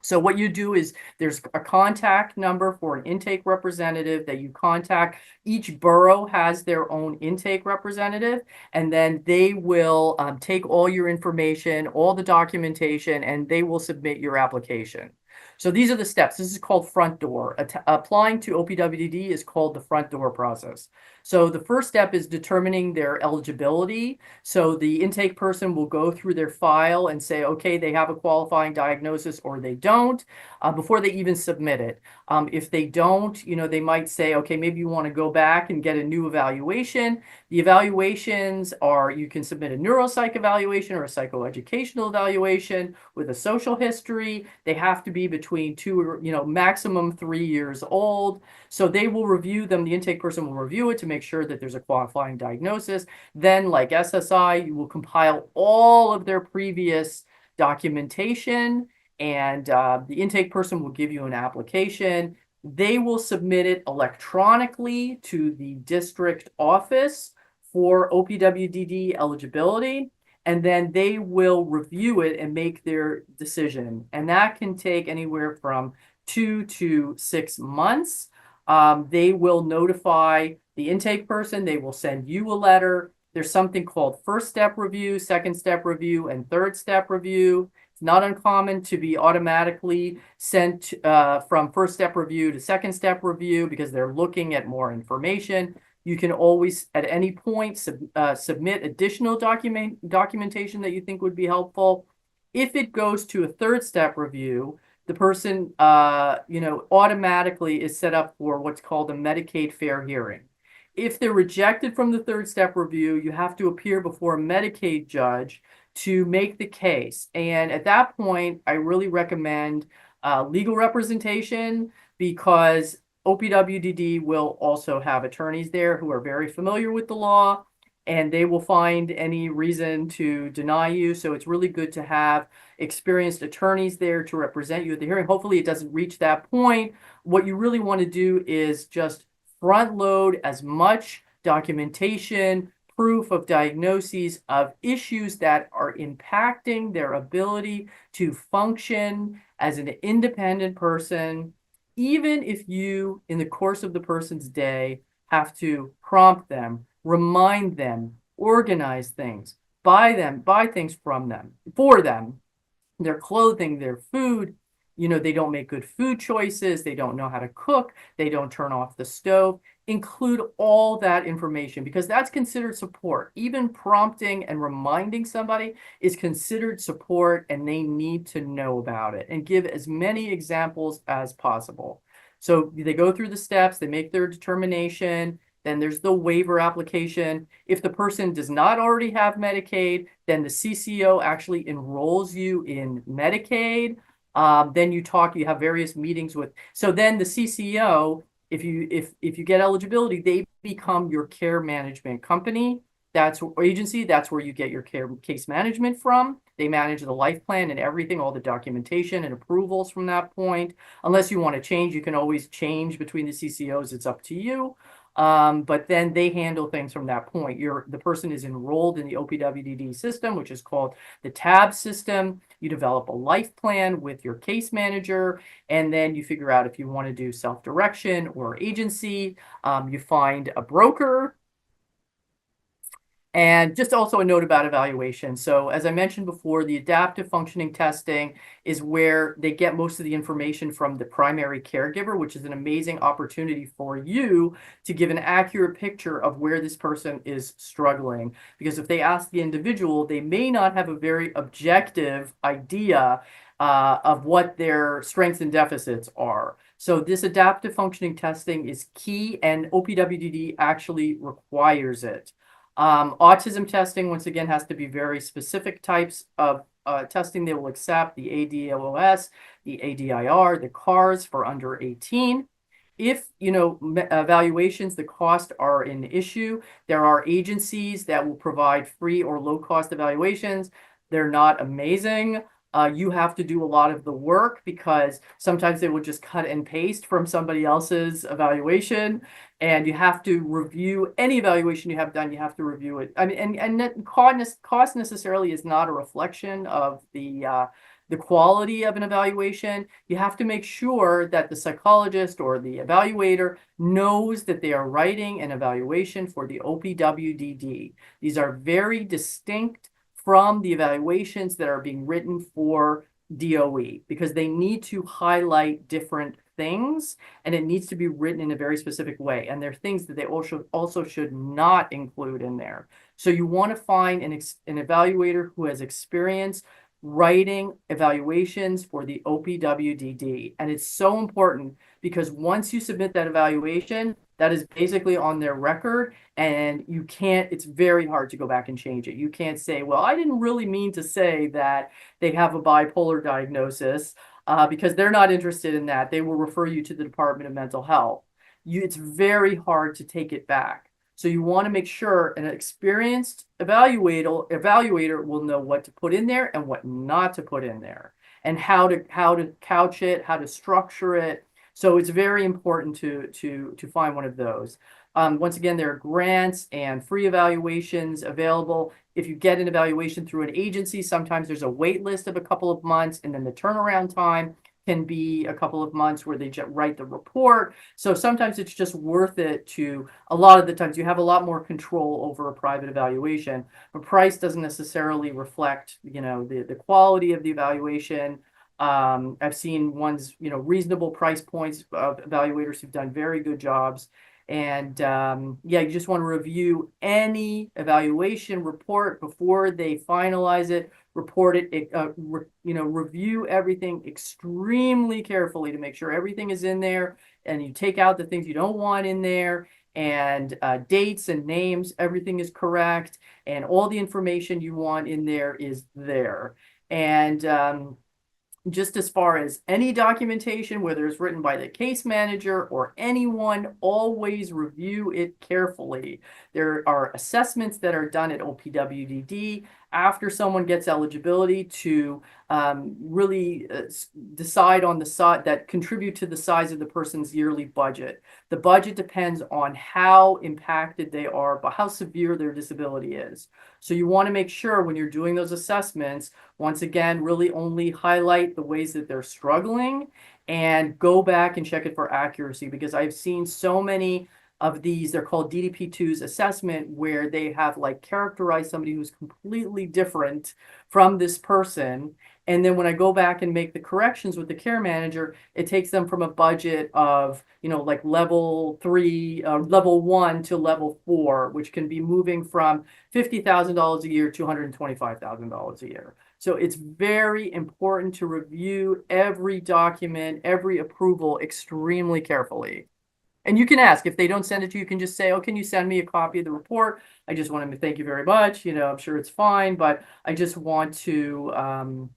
Speaker 2: So what you do is there's a contact number for an intake representative that you contact. Each borough has their own intake representative, and then they will take all your information, all the documentation, and they will submit your application. So these are the steps. This is called front door. Applying to OPWDD is called the front door process. So the first step is determining their eligibility. So the intake person will go through their file and say, okay, they have a qualifying diagnosis or they don't, before they even submit it. If they don't, they might say, okay, maybe you want to go back and get a new evaluation. The evaluations are, you can submit a neuropsych evaluation or a psychoeducational evaluation with a social history. They have to be between 2, maximum 3 years old. So they will review them. The intake person will review it to make sure that there's a qualifying diagnosis. Then, like SSI, you will compile all of their previous documentation, and the intake person will give you an application. They will submit it electronically to the district office for OPWDD eligibility, and then they will review it and make their decision. And that can take anywhere from 2 to 6 months. They will notify the intake person. They will send you a letter. There's something called first step review, second step review, and third step review. It's not uncommon to be automatically sent from first step review to second step review because they're looking at more information. You can always, at any point, submit additional documentation that you think would be helpful. If it goes to a third step review, the person, automatically is set up for what's called a Medicaid fair hearing. If they're rejected from the third step review, you have to appear before a Medicaid judge to make the case. And at that point, I really recommend legal representation, because OPWDD will also have attorneys there who are very familiar with the law, and they will find any reason to deny you. So it's really good to have experienced attorneys there to represent you at the hearing. Hopefully it doesn't reach that point. What you really want to do is just front load as much documentation, proof of diagnoses of issues that are impacting their ability to function as an independent person, even if you, in the course of the person's day, have to prompt them, remind them, organize things, buy things from them, for them, their clothing, their food. They don't make good food choices. They don't know how to cook. They don't turn off the stove. Include all that information because that's considered support. Even prompting and reminding somebody is considered support, and they need to know about it and give as many examples as possible. So they go through the steps, they make their determination. Then there's the waiver application. If the person does not already have Medicaid, then the CCO actually enrolls you in Medicaid. Then you have various meetings with. So then the CCO, if you get eligibility, they become your care management company. That's agency. That's where you get your case management from. They manage the life plan and everything, all the documentation and approvals from that point. Unless you want to change, you can always change between the CCOs. It's up to you. But then they handle things from that point. The person is enrolled in the OPWDD system, which is called the TAB system. You develop a life plan with your case manager, and then you figure out if you want to do self-direction or agency. You find a broker. And just also a note about evaluation. So as I mentioned before, the adaptive functioning testing is where they get most of the information from the primary caregiver, which is an amazing opportunity for you to give an accurate picture of where this person is struggling. Because if they ask the individual, they may not have a very objective idea of what their strengths and deficits are. So this adaptive functioning testing is key, and OPWDD actually requires it. Autism testing, once again, has to be very specific types of testing they will accept: the ADLOS, the ADIR, the CARS for under 18. If, evaluations, the cost are an issue, there are agencies that will provide free or low-cost evaluations. They're not amazing. You have to do a lot of the work because sometimes they will just cut and paste from somebody else's evaluation, and you have to review any evaluation you have done. You have to review it. I mean, and cost necessarily is not a reflection of the quality of an evaluation. You have to make sure that the psychologist or the evaluator knows that they are writing an evaluation for the OPWDD. These are very distinct from the evaluations that are being written for DOE because they need to highlight different things, and it needs to be written in a very specific way. And there are things that they also should not include in there. So you want to find an evaluator who has experience writing evaluations for the OPWDD. And it's so important because once you submit that evaluation, that is basically on their record, and it's very hard to go back and change it. You can't say, well, I didn't really mean to say that they have a bipolar diagnosis, because they're not interested in that. They will refer you to the Department of Mental Health. It's very hard to take it back. So you want to make sure an experienced evaluator will know what to put in there and what not to put in there, and how to couch it, how to structure it. So it's very important to find one of those. Once again, there are grants and free evaluations available. If you get an evaluation through an agency, sometimes there's a wait list of a couple of months, and then the turnaround time can be a couple of months where they just write the report. So sometimes it's just worth it a lot of the times you have a lot more control over a private evaluation, but price doesn't necessarily reflect, the quality of the evaluation. I've seen ones, reasonable price points of evaluators who've done very good jobs. And yeah, you just want to review any evaluation report before they finalize it, report it, review everything extremely carefully to make sure everything is in there, and you take out the things you don't want in there, and dates and names, everything is correct, and all the information you want in there is there. And just as far as any documentation, whether it's written by the case manager or anyone, always review it carefully. There are assessments that are done at OPWDD after someone gets eligibility to really decide on the size that contribute to the size of the person's yearly budget. The budget depends on how impacted they are, but how severe their disability is. So you want to make sure when you're doing those assessments, once again, really only highlight the ways that they're struggling and go back and check it for accuracy, because I've seen so many of these, they're called DDP2's assessment, where they have like characterized somebody who's completely different from this person. And then when I go back and make the corrections with the care manager, it takes them from a budget of, like level 3, level 1 to level 4, which can be moving from $50,000 a year to $125,000 a year. So it's very important to review every document, every approval extremely carefully. And you can ask if they don't send it to you, you can just say, oh, can you send me a copy of the report? I just want to thank you very much. I'm sure it's fine, but I just want to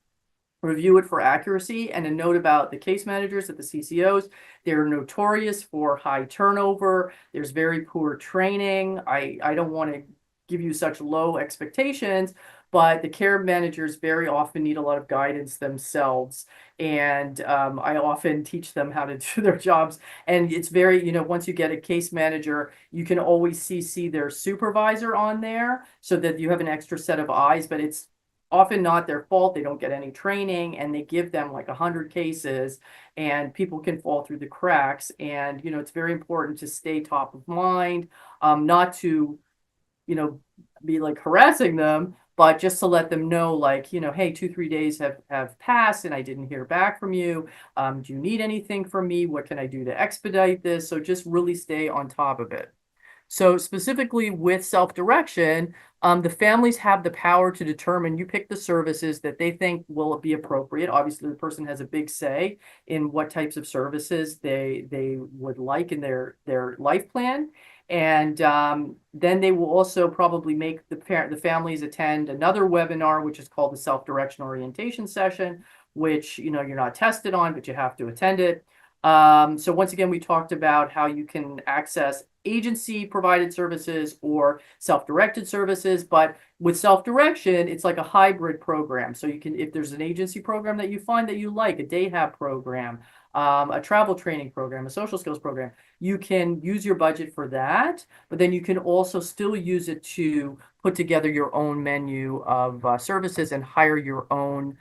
Speaker 2: review it for accuracy. And a note about the case managers at the CCOs, they're notorious for high turnover. There's very poor training. I don't want to give you such low expectations, but the care managers very often need a lot of guidance themselves. And I often teach them how to do their jobs. And it's very, once you get a case manager, you can always CC their supervisor on there so that you have an extra set of eyes, but it's often not their fault. They don't get any training, and they give them like 100 cases, and people can fall through the cracks. And it's very important to stay top of mind, not to be like harassing them, but just to let them know, like, hey, 2-3 days have passed and I didn't hear back from you. Do you need anything from me? What can I do to expedite this? So just really stay on top of it. So specifically with self-direction, the families have the power to determine, you pick the services that they think will be appropriate. Obviously, the person has a big say in what types of services they would like in their life plan. And then they will also probably make the families attend another webinar, which is called the self-direction orientation session, which you're not tested on, but you have to attend it. So once again, we talked about how you can access agency provided services or self-directed services, but with self-direction, it's like a hybrid program. So you can, if there's an agency program that you find that you like, a day hab program, a travel training program, a social skills program, you can use your budget for that, but then you can also still use it to put together your own menu of services and hire your own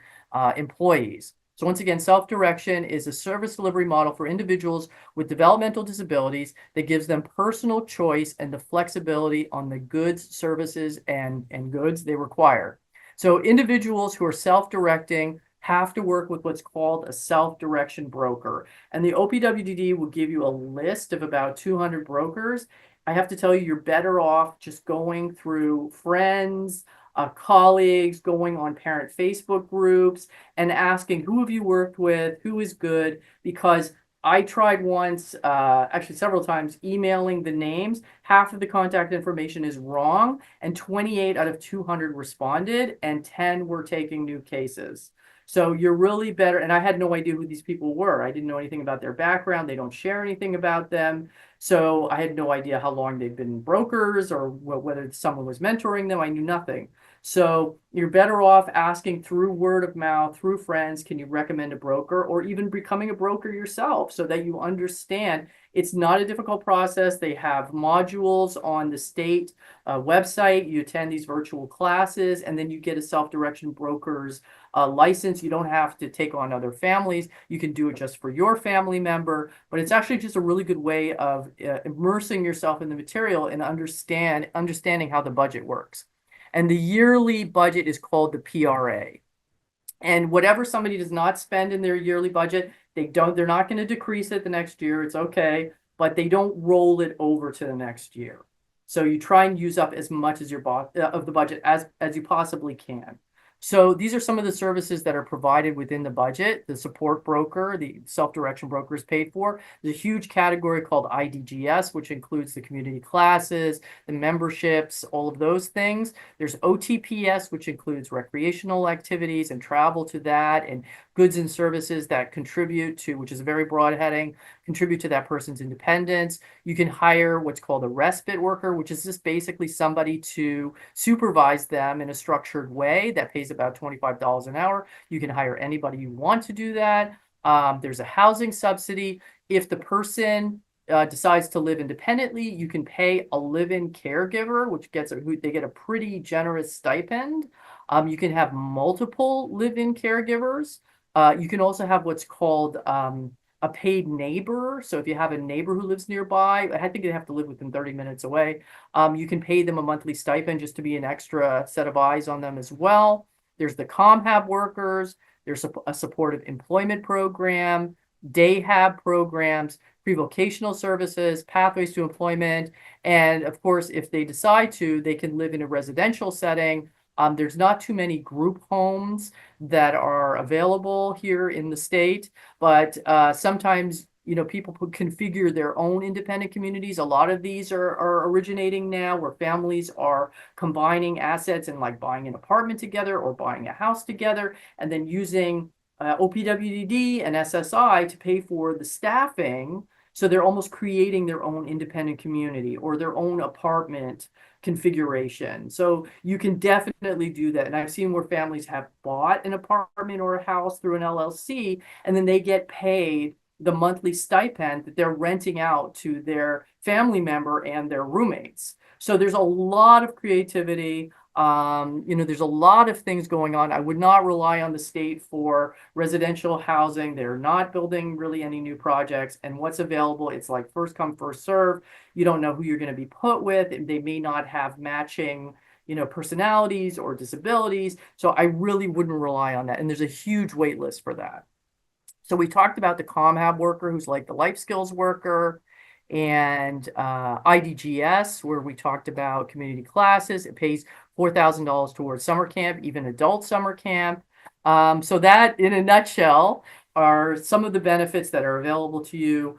Speaker 2: employees. So once again, self-direction is a service delivery model for individuals with developmental disabilities that gives them personal choice and the flexibility on the goods, services, and goods they require. So individuals who are self-directing have to work with what's called a self-direction broker. And the OPWDD will give you a list of about 200 brokers. I have to tell you, you're better off just going through friends, colleagues, going on parent Facebook groups and asking, who have you worked with, who is good, because I tried once, actually several times, emailing the names. Half of the contact information is wrong, and 28 out of 200 responded, and 10 were taking new cases. So you're really better, and I had no idea who these people were. I didn't know anything about their background. They don't share anything about them. So I had no idea how long they've been brokers or whether someone was mentoring them. I knew nothing. So you're better off asking through word of mouth, through friends, can you recommend a broker, or even becoming a broker yourself so that you understand it's not a difficult process. They have modules on the state website. You attend these virtual classes, and then you get a self-direction broker's license. You don't have to take on other families. You can do it just for your family member, but it's actually just a really good way of immersing yourself in the material and understanding how the budget works. And the yearly budget is called the PRA. And whatever somebody does not spend in their yearly budget, they're not going to decrease it the next year. It's okay, but they don't roll it over to the next year. So you try and use up as much as of the budget as you possibly can. So these are some of the services that are provided within the budget. The support broker, the self-direction broker is paid for. There's a huge category called IDGS, which includes the community classes, the memberships, all of those things. There's OTPS, which includes recreational activities and travel to that, and goods and services that contribute to, which is a very broad heading, contribute to that person's independence. You can hire what's called a respite worker, which is just basically somebody to supervise them in a structured way that pays about $25 an hour. You can hire anybody you want to do that. There's a housing subsidy. If the person decides to live independently, you can pay a live-in caregiver, which they get a pretty generous stipend. You can have multiple live-in caregivers. You can also have what's called a paid neighbor. So if you have a neighbor who lives nearby, I think they have to live within 30 minutes away. You can pay them a monthly stipend just to be an extra set of eyes on them as well. There's the ComHab workers. There's a supportive employment program, day-hab programs, pre-vocational services, pathways to employment. And of course, if they decide to, they can live in a residential setting. There's not too many group homes that are available here in the state, but sometimes people configure their own independent communities. A lot of these are originating now where families are combining assets and like buying an apartment together or buying a house together and then using OPWDD and SSI to pay for the staffing. So they're almost creating their own independent community or their own apartment configuration. So you can definitely do that. And I've seen where families have bought an apartment or a house through an LLC, and then they get paid the monthly stipend that they're renting out to their family member and their roommates. So there's a lot of creativity. There's a lot of things going on. I would not rely on the state for residential housing. They're not building really any new projects. And what's available, it's like first come, first serve. You don't know who you're going to be put with. They may not have matching, personalities or disabilities. So I really wouldn't rely on that. And there's a huge wait list for that. So we talked about the ComHab worker who's like the life skills worker and IDGS, where we talked about community classes. It pays $4,000 towards summer camp, even adult summer camp. So that, in a nutshell, are some of the benefits that are available to you.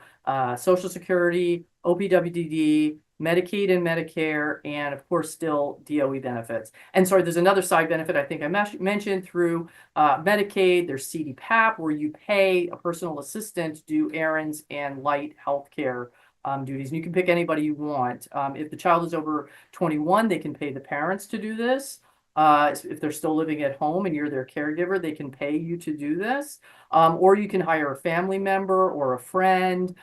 Speaker 2: Social Security, OPWDD, Medicaid and Medicare, and of course, still DOE benefits. And sorry, there's another side benefit I think I mentioned through Medicaid. There's CDPAP, where you pay a personal assistant to do errands and light healthcare duties. And you can pick anybody you want. If the child is over 21, they can pay the parents to do this. If they're still living at home and you're their caregiver, they can pay you to do this. Or you can hire a family member or a friend.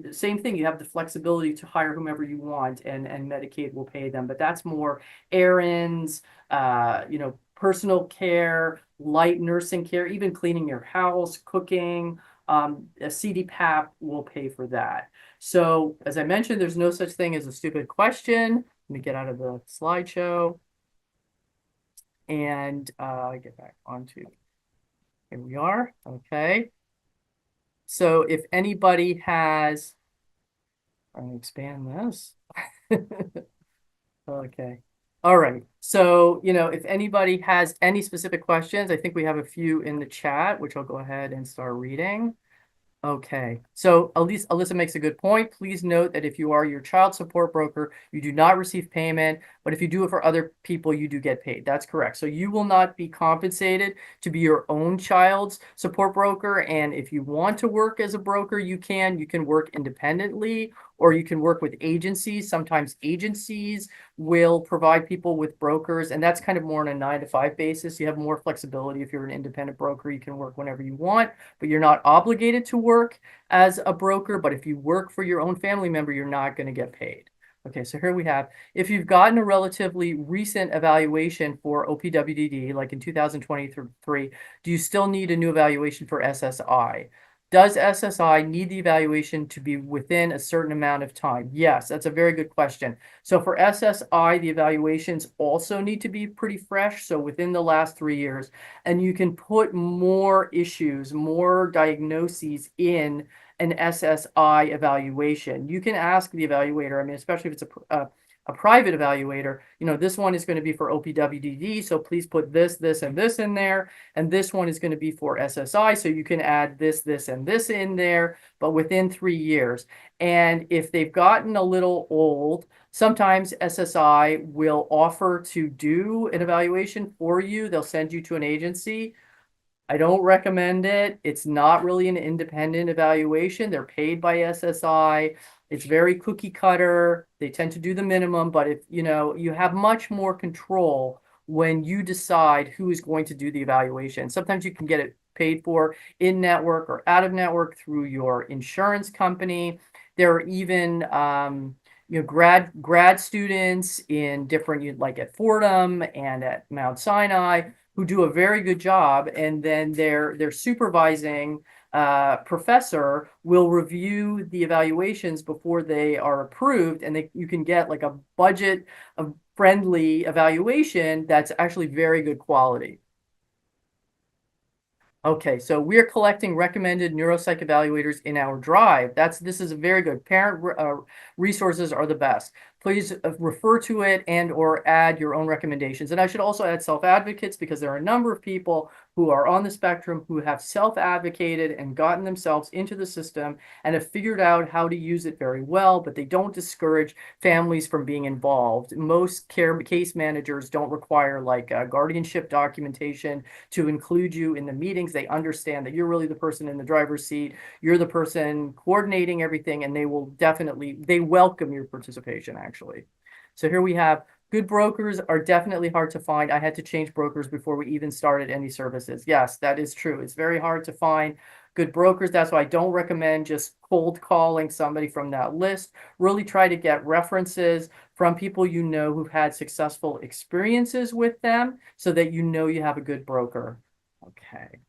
Speaker 2: Same thing, you have the flexibility to hire whomever you want, and Medicaid will pay them. But that's more errands, personal care, light nursing care, even cleaning your house, cooking. A CDPAP will pay for that. So as I mentioned, there's no such thing as a stupid question. Let me get out of the slideshow and get back onto, here we are. Okay. So if anybody has, I'm gonna expand this. Okay. All right. So, if anybody has any specific questions, I think we have a few in the chat, which I'll go ahead and start reading. Okay, so Alyssa makes a good point. Please note that if you are your child support broker, you do not receive payment, but if you do it for other people, you do get paid. That's correct. So you will not be compensated to be your own child's support broker. And if you want to work as a broker, you can work independently, or you can work with agencies. Sometimes agencies will provide people with brokers, and that's kind of more on a 9-to-5 basis. You have more flexibility. If you're an independent broker, you can work whenever you want, but you're not obligated to work as a broker. But if you work for your own family member, you're not going to get paid. Okay, so here we have, if you've gotten a relatively recent evaluation for OPWDD, like in 2023, do you still need a new evaluation for SSI? Does SSI need the evaluation to be within a certain amount of time? Yes, that's a very good question. So for SSI, the evaluations also need to be pretty fresh, so within the last 3 years. And you can put more issues, more diagnoses in an SSI evaluation. You can ask the evaluator, I mean, especially if it's a private evaluator, this one is going to be for OPWDD, so please put this, this, and this in there. And this one is going to be for SSI, so you can add this, this, and this in there, but within 3 years. And if they've gotten a little old, sometimes SSI will offer to do an evaluation for you. They'll send you to an agency. I don't recommend it. It's not really an independent evaluation. They're paid by SSI. It's very cookie cutter. They tend to do the minimum, but if you have much more control when you decide who is going to do the evaluation. Sometimes you can get it paid for in network or out of network through your insurance company. There are even grad students in different, like at Fordham and at Mount Sinai, who do a very good job, and then they're supervising professor will review the evaluations before they are approved, and you can get like a budget of friendly evaluation that's actually very good quality. Okay, so we are collecting recommended neuropsych evaluators in our drive. This is a very good. Parent resources are the best. Please refer to it and or add your own recommendations. And I should also add self-advocates, because there are a number of people who are on the spectrum who have self-advocated and gotten themselves into the system and have figured out how to use it very well, but they don't discourage families from being involved. Most case managers don't require like guardianship documentation to include you in the meetings. They understand that you're really the person in the driver's seat. You're the person coordinating everything, and they welcome your participation, actually. So here we have good brokers are definitely hard to find. I had to change brokers before we even started any services. Yes, that is true. It's very hard to find good brokers. That's why I don't recommend just cold calling somebody from that list. Really try to get references from people you know who've had successful experiences with them, so that you know you have a good broker. Okay.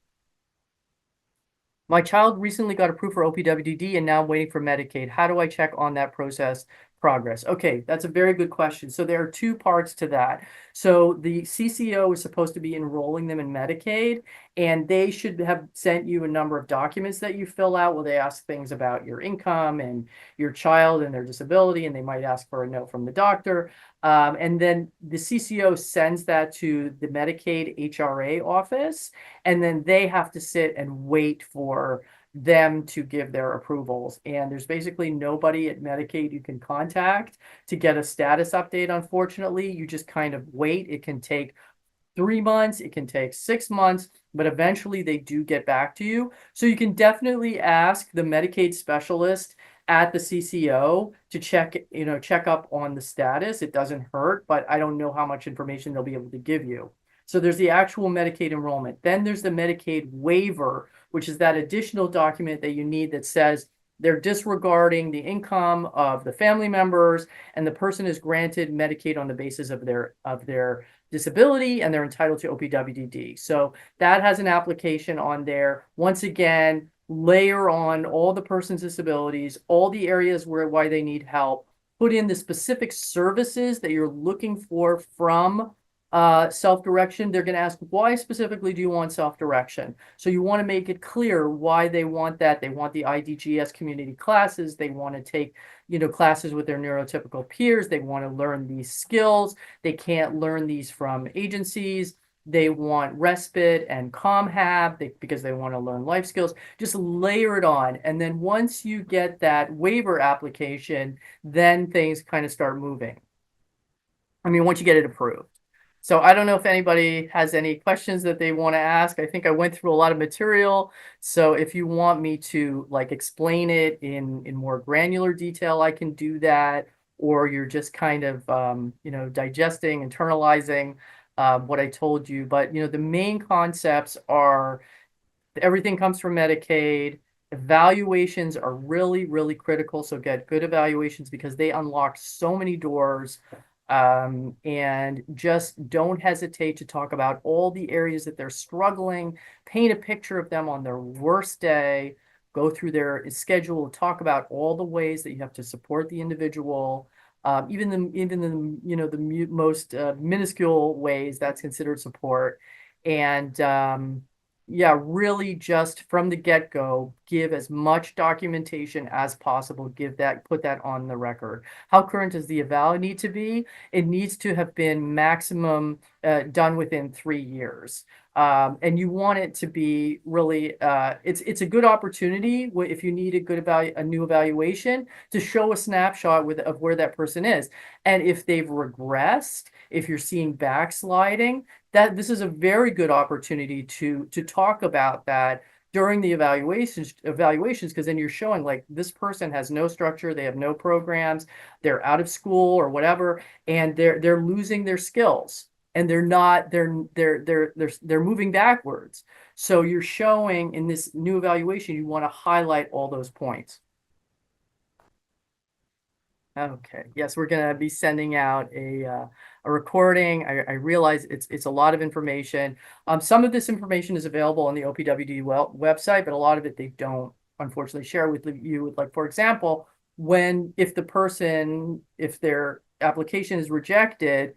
Speaker 2: My child recently got approved for OPWDD and now I'm waiting for Medicaid. How do I check on that process progress? Okay, that's a very good question. So there are two parts to that. So the CCO is supposed to be enrolling them in Medicaid, and they should have sent you a number of documents that you fill out where they ask things about your income and your child and their disability, and they might ask for a note from the doctor. And then the CCO sends that to the Medicaid HRA office, and then they have to sit and wait for them to give their approvals. And there's basically nobody at Medicaid you can contact to get a status update, unfortunately. You just kind of wait. It can take 3 months, it can take 6 months, but eventually they do get back to you. So you can definitely ask the Medicaid specialist at the CCO to check up on the status. It doesn't hurt, but I don't know how much information they'll be able to give you. So there's the actual Medicaid enrollment. Then there's the Medicaid waiver, which is that additional document that you need that says they're disregarding the income of the family members, and the person is granted Medicaid on the basis of their disability, and they're entitled to OPWDD. So that has an application on there. Once again, layer on all the person's disabilities, all the areas why they need help, put in the specific services that you're looking for from self-direction. They're going to ask, why specifically do you want self-direction? So you want to make it clear why they want that. They want the IDGS community classes. They want to take, classes with their neurotypical peers. They want to learn these skills. They can't learn these from agencies. They want respite and ComHab because they want to learn life skills. Just layer it on. And then once you get that waiver application, then things kind of start moving. I mean, once you get it approved. So I don't know if anybody has any questions that they want to ask. I think I went through a lot of material. So if you want me to like explain it in more granular detail, I can do that. Or you're just kind of, digesting, internalizing what I told you. But, the main concepts are everything comes from Medicaid. Evaluations are really, really critical. So get good evaluations because they unlock so many doors. And just don't hesitate to talk about all the areas that they're struggling, paint a picture of them on their worst day, go through their schedule, talk about all the ways that you have to support the individual, even the most minuscule ways that's considered support. And yeah, really just from the get-go, give as much documentation as possible. Put that on the record. How current does the eval need to be? It needs to have been maximum done within 3 years. And you want it to be really, it's a good opportunity if you need a new evaluation to show a snapshot of where that person is. And if they've regressed, if you're seeing backsliding, this is a very good opportunity to talk about that during the evaluations, because then you're showing like this person has no structure, they have no programs, they're out of school or whatever, and they're losing their skills, and they're moving backwards. So you're showing in this new evaluation, you want to highlight all those points. Okay. Yes, we're gonna be sending out a recording. I realize it's a lot of information. Some of this information is available on the OPWD website, but a lot of it they don't unfortunately share with you. Like for example, if the person, if their application is rejected,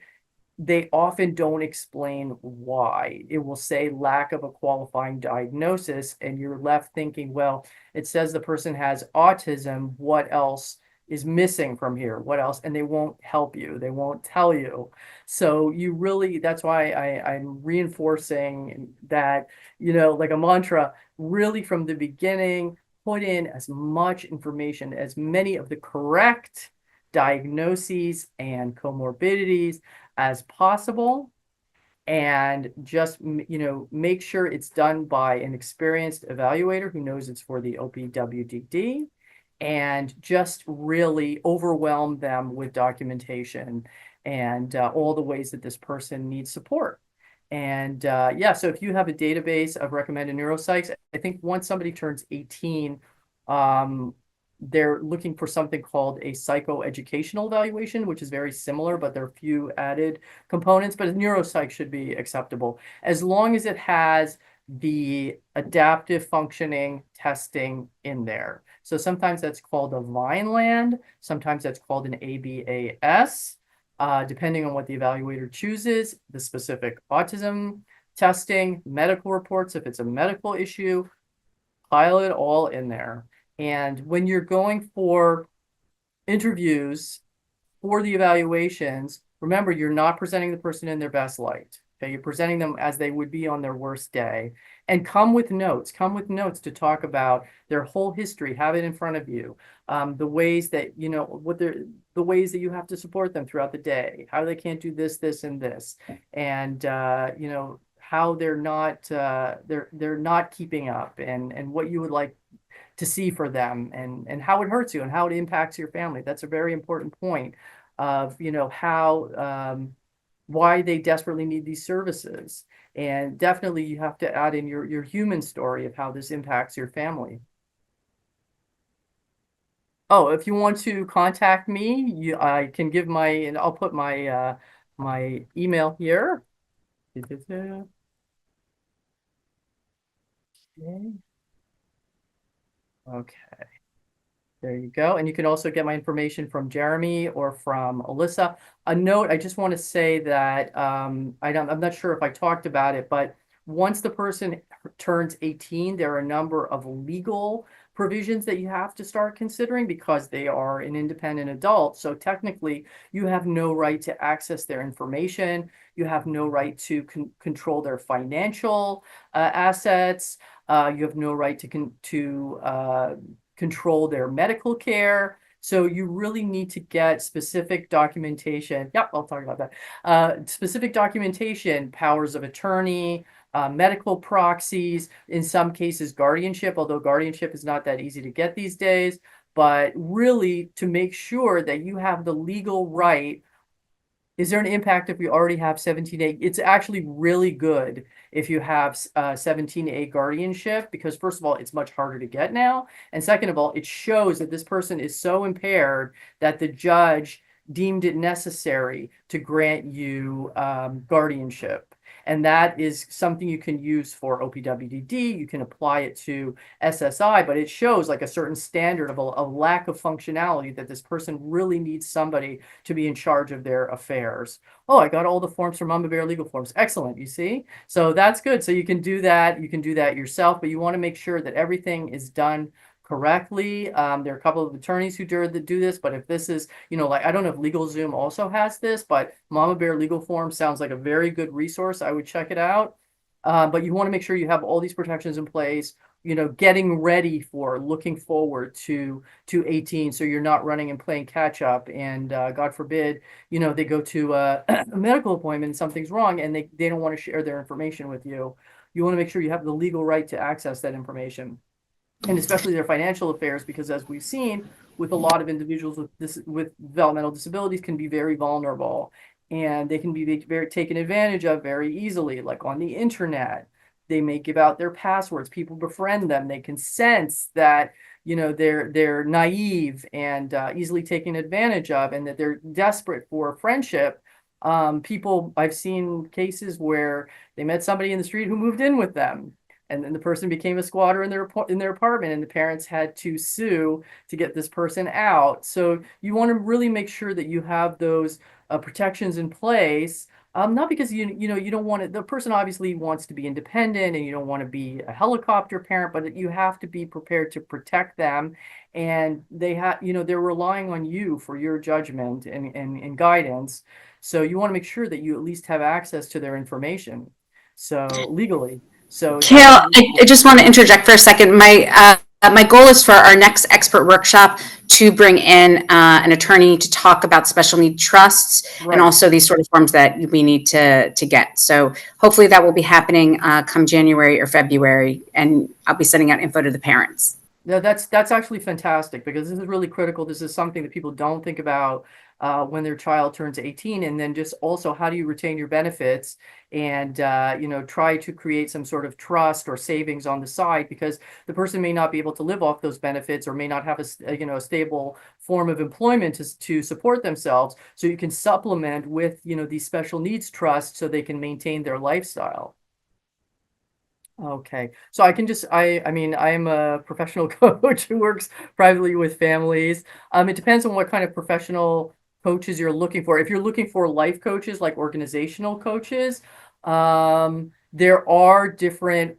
Speaker 2: they often don't explain why. It will say lack of a qualifying diagnosis, and you're left thinking, well, it says the person has autism. What else is missing from here? What else? And they won't help you. They won't tell you. So you really, that's why I'm reinforcing that, like a mantra, really from the beginning, put in as much information, as many of the correct diagnoses and comorbidities as possible, and just make sure it's done by an experienced evaluator who knows it's for the OPWDD, and just really overwhelm them with documentation and all the ways that this person needs support. And yeah, so if you have a database of recommended neuropsychs, I think once somebody turns 18, um, they're looking for something called a psychoeducational evaluation, which is very similar, but there are a few added components. But a neuropsych should be acceptable as long as it has the adaptive functioning testing in there. So sometimes that's called a Vineland, sometimes that's called an ABAS, depending on what the evaluator chooses, the specific autism testing, medical reports, if it's a medical issue, pile it all in there. And when you're going for interviews for the evaluations, remember, you're not presenting the person in their best light. Okay, you're presenting them as they would be on their worst day. And come with notes. Come with notes to talk about their whole history. Have it in front of you. The ways that, the ways that you have to support them throughout the day. How they can't do this, this, and this. And, how they're not keeping up, and what you would like to see for them, and how it hurts you and how it impacts your family. That's a very important point of, how, why they desperately need these services. And definitely you have to add in your human story of how this impacts your family. Oh, if you want to contact me, I can give and I'll put my email here. Okay. There you go. And you can also get my information from Jeremy or from Alyssa. A note, I just want to say that I'm not sure if I talked about it, but once the person turns 18, there are a number of legal provisions that you have to start considering because they are an independent adult. So technically, you have no right to access their information. You have no right to control their financial assets. You have no right to control their medical care. So you really need to get specific documentation. Yep, I'll talk about that. Specific documentation, powers of attorney, medical proxies, in some cases guardianship, although guardianship is not that easy to get these days, but really to make sure that you have the legal right. Is there an impact if we already have 17A? It's actually really good if you have 17A guardianship, because first of all, it's much harder to get now. And second of all, it shows that this person is so impaired that the judge deemed it necessary to grant you guardianship. And that is something you can use for OPWDD. You can apply it to SSI, but it shows like a certain standard of a lack of functionality, that this person really needs somebody to be in charge of their affairs. Oh, I got all the forms from Mama Bear Legal Forms. Excellent, you see? So that's good. So you can do that. You can do that yourself, but you want to make sure that everything is done correctly. There are a couple of attorneys who do this, but if this is, like, I don't know if LegalZoom also has this, but Mama Bear Legal Form sounds like a very good resource. I would check it out. But you want to make sure you have all these protections in place, getting ready for looking forward to 18. So you're not running and playing catch up, and God forbid, they go to a medical appointment and something's wrong and they don't want to share their information with you. You want to make sure you have the legal right to access that information, and especially their financial affairs, because as we've seen with a lot of individuals with developmental disabilities, can be very vulnerable, and they can be very taken advantage of very easily, like on the internet. They may give out their passwords, people befriend them, they can sense that they're naive and easily taken advantage of, and that they're desperate for friendship. People, I've seen cases where they met somebody in the street who moved in with them, and then the person became a squatter in their apartment, and the parents had to sue to get this person out. So you want to really make sure that you have those protections in place. Not because you don't want it. The person obviously wants to be independent, and you don't want to be a helicopter parent, but you have to be prepared to protect them, and they're relying on you for your judgment and guidance. So you want to make sure that you at least have access to their information, so legally. So it's
Speaker 1: Cayle,
Speaker 2: really
Speaker 1: I just want to interject for a second. My goal is for our next expert workshop to bring in an attorney to talk about special need trusts and
Speaker 2: right.
Speaker 1: also these sort of forms that we need to get. So hopefully that will be happening come January or February, and I'll be sending out info to the parents.
Speaker 2: No, that's actually fantastic, because this is really critical. This is something that people don't think about when their child turns 18, and then just also how do you retain your benefits and try to create some sort of trust or savings on the side, because the person may not be able to live off those benefits, or may not have a stable form of employment to support themselves. So you can supplement with these special needs trusts so they can maintain their lifestyle. Okay. So I mean, I am a professional coach who works privately with families. It depends on what kind of professional coaches you're looking for. If you're looking for life coaches, like organizational coaches, there are different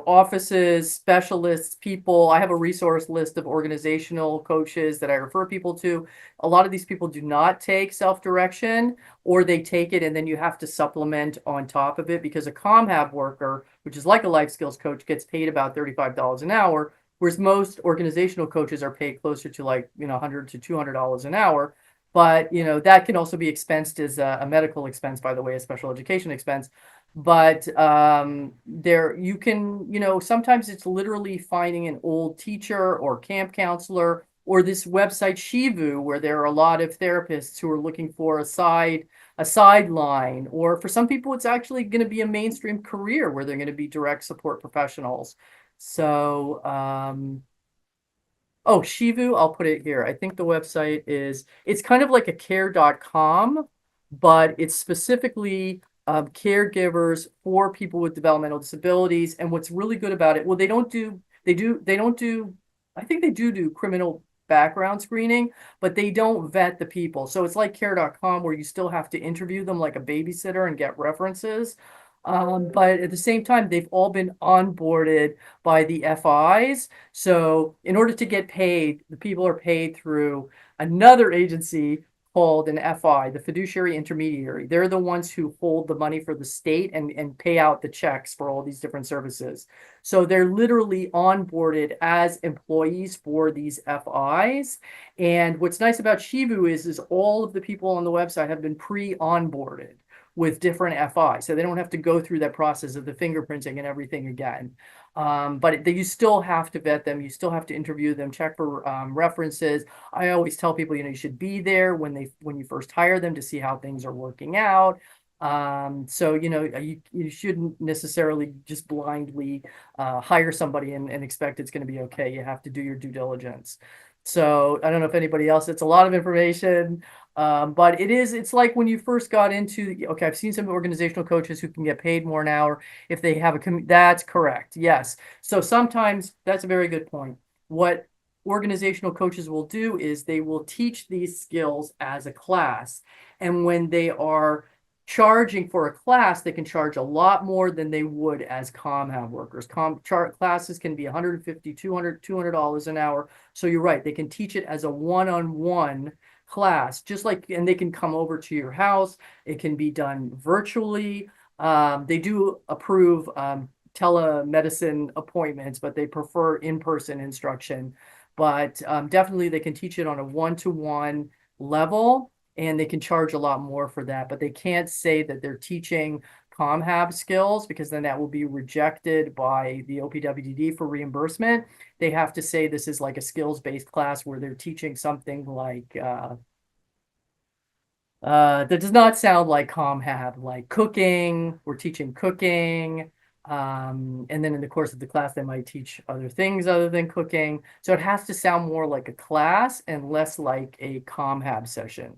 Speaker 2: offices, specialists, people. I have a resource list of organizational coaches that I refer people to. A lot of these people do not take self-direction, or they take it and then you have to supplement on top of it, because a ComHab worker, which is like a life skills coach, gets paid about $35 an hour, whereas most organizational coaches are paid closer to like, $100 to $200 an hour. But, that can also be expensed as a medical expense, by the way, a special education expense. But there you can, sometimes it's literally finding an old teacher or camp counselor, or this website Shivu, where there are a lot of therapists who are looking for a sideline, or for some people it's actually going to be a mainstream career where they're going to be direct support professionals. So oh, Shivu, I'll put it here. I think the website it's kind of like a care.com, but it's specifically caregivers for people with developmental disabilities. And what's really good about it, well, they don't do, I think they do criminal background screening, but they don't vet the people. So it's like care.com, where you still have to interview them like a babysitter and get references. But at the same time, they've all been onboarded by the FIs. So in order to get paid, the people are paid through another agency called an FI, the fiduciary intermediary. They're the ones who hold the money for the state and pay out the checks for all these different services. So they're literally onboarded as employees for these FIs. And what's nice about Shivu is all of the people on the website have been pre-onboarded with different FI. So they don't have to go through that process of the fingerprinting and everything again. But you still have to vet them. You still have to interview them, check for references. I always tell people, you should be there when you first hire them to see how things are working out. So, you shouldn't necessarily just blindly hire somebody and expect it's going to be okay. You have to do your due diligence. So I don't know if anybody else, it's a lot of information. But it's like when you first got into, okay, I've seen some organizational coaches who can get paid more an hour if they have that's correct. Yes. So sometimes that's a very good point. What organizational coaches will do is they will teach these skills as a class. And when they are charging for a class, they can charge a lot more than they would as ComHab workers. Classes can be $150, $200 an hour. So you're right. They can teach it as a one-on-one class, just like, and they can come over to your house. It can be done virtually. They do approve telemedicine appointments, but they prefer in-person instruction. But definitely they can teach it on a one-to-one level, and they can charge a lot more for that. But they can't say that they're teaching ComHab skills, because then that will be rejected by the OPWDD for reimbursement. They have to say this is like a skills-based class where they're teaching something like that does not sound like ComHab, like cooking. We're teaching cooking, And then in the course of the class, they might teach other things other than cooking. So it has to sound more like a class and less like a ComHab session.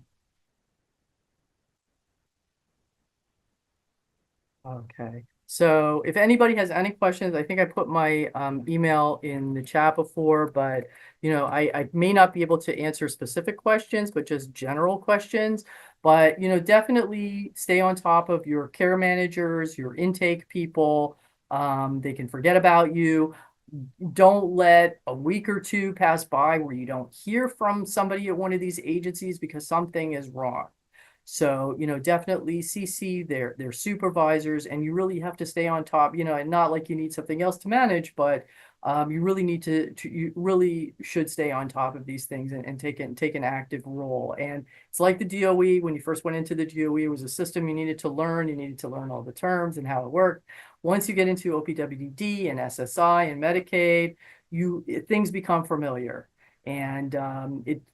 Speaker 2: Okay. So if anybody has any questions, I think I put my email in the chat before, but I may not be able to answer specific questions, but just general questions. But definitely stay on top of your care managers, your intake people. They can forget about you. Don't let a week or two pass by where you don't hear from somebody at one of these agencies because something is wrong. So, definitely CC their supervisors, and you really have to stay on top, and not like you need something else to manage, but you really need you really should stay on top of these things and take an active role. And it's like the DOE. When you first went into the DOE, it was a system you needed to learn. You needed to learn all the terms and how it worked. Once you get into OPWDD and SSI and Medicaid, things become familiar, and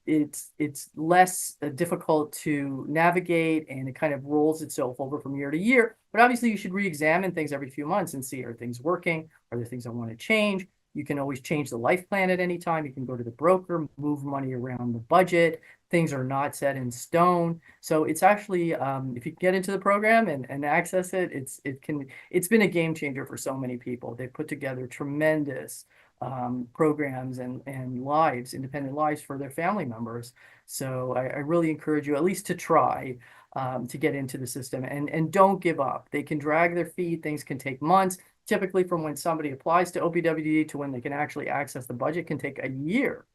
Speaker 2: it's less difficult to navigate, and it kind of rolls itself over from year to year. But obviously, you should re-examine things every few months and see, are things working? Are there things I want to change? You can always change the life plan at any time. You can go to the broker, move money around the budget. Things are not set in stone. So it's actually, if you get into the program and access it, it's been a game changer for so many people. They put together tremendous programs and lives, independent lives for their family members. So I really encourage you at least to try to get into the system, and don't give up. They can drag their feet. Things can take months. Typically from when somebody applies to OPWD to when they can actually access the budget can take a year.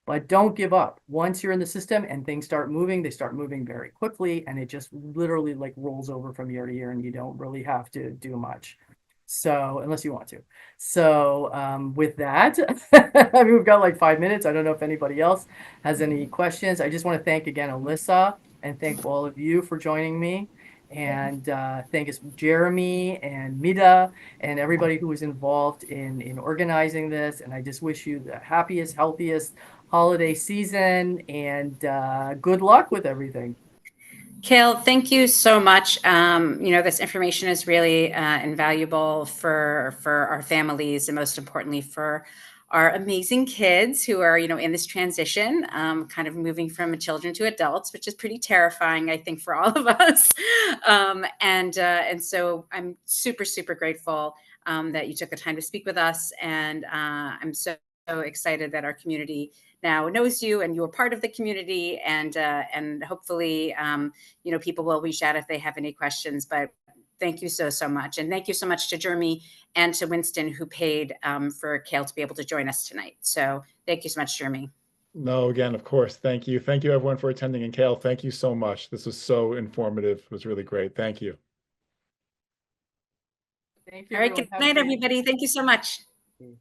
Speaker 2: But don't give up. Once you're in the system and things start moving, they start moving very quickly, and it just literally like rolls over from year to year, and you don't really have to do much. So unless you want to. So with that, I mean, we've got like 5 minutes. I don't know if anybody else has any questions. I just want to thank again Alyssa, and thank all of you for joining me. And thank us Jeremy and Mida and everybody who was involved in organizing this. And I just wish you the happiest, healthiest holiday season, and good luck with everything.
Speaker 1: Cayle, thank you so much. This information is really invaluable for our families, and most importantly for our amazing kids who are, in this transition, kind of moving from children to adults, which is pretty terrifying, I think, for all of us. And so I'm super, super grateful that you took the time to speak with us, and I'm so excited that our community now knows you, and you're part of the community, and hopefully people will reach out if they have any questions. But thank you so much. And thank you so much to Jeremy and to Winston, who paid for Cayle to be able to join us tonight. So thank you so much, Jeremy.
Speaker 3: No, again, of course. Thank you. Thank you, everyone, for attending. And Cayle, thank you so much. This was so informative. It was really great. Thank you.
Speaker 2: Thank you,
Speaker 1: All right.
Speaker 2: everyone.
Speaker 1: Good night, everybody. Thank you so much.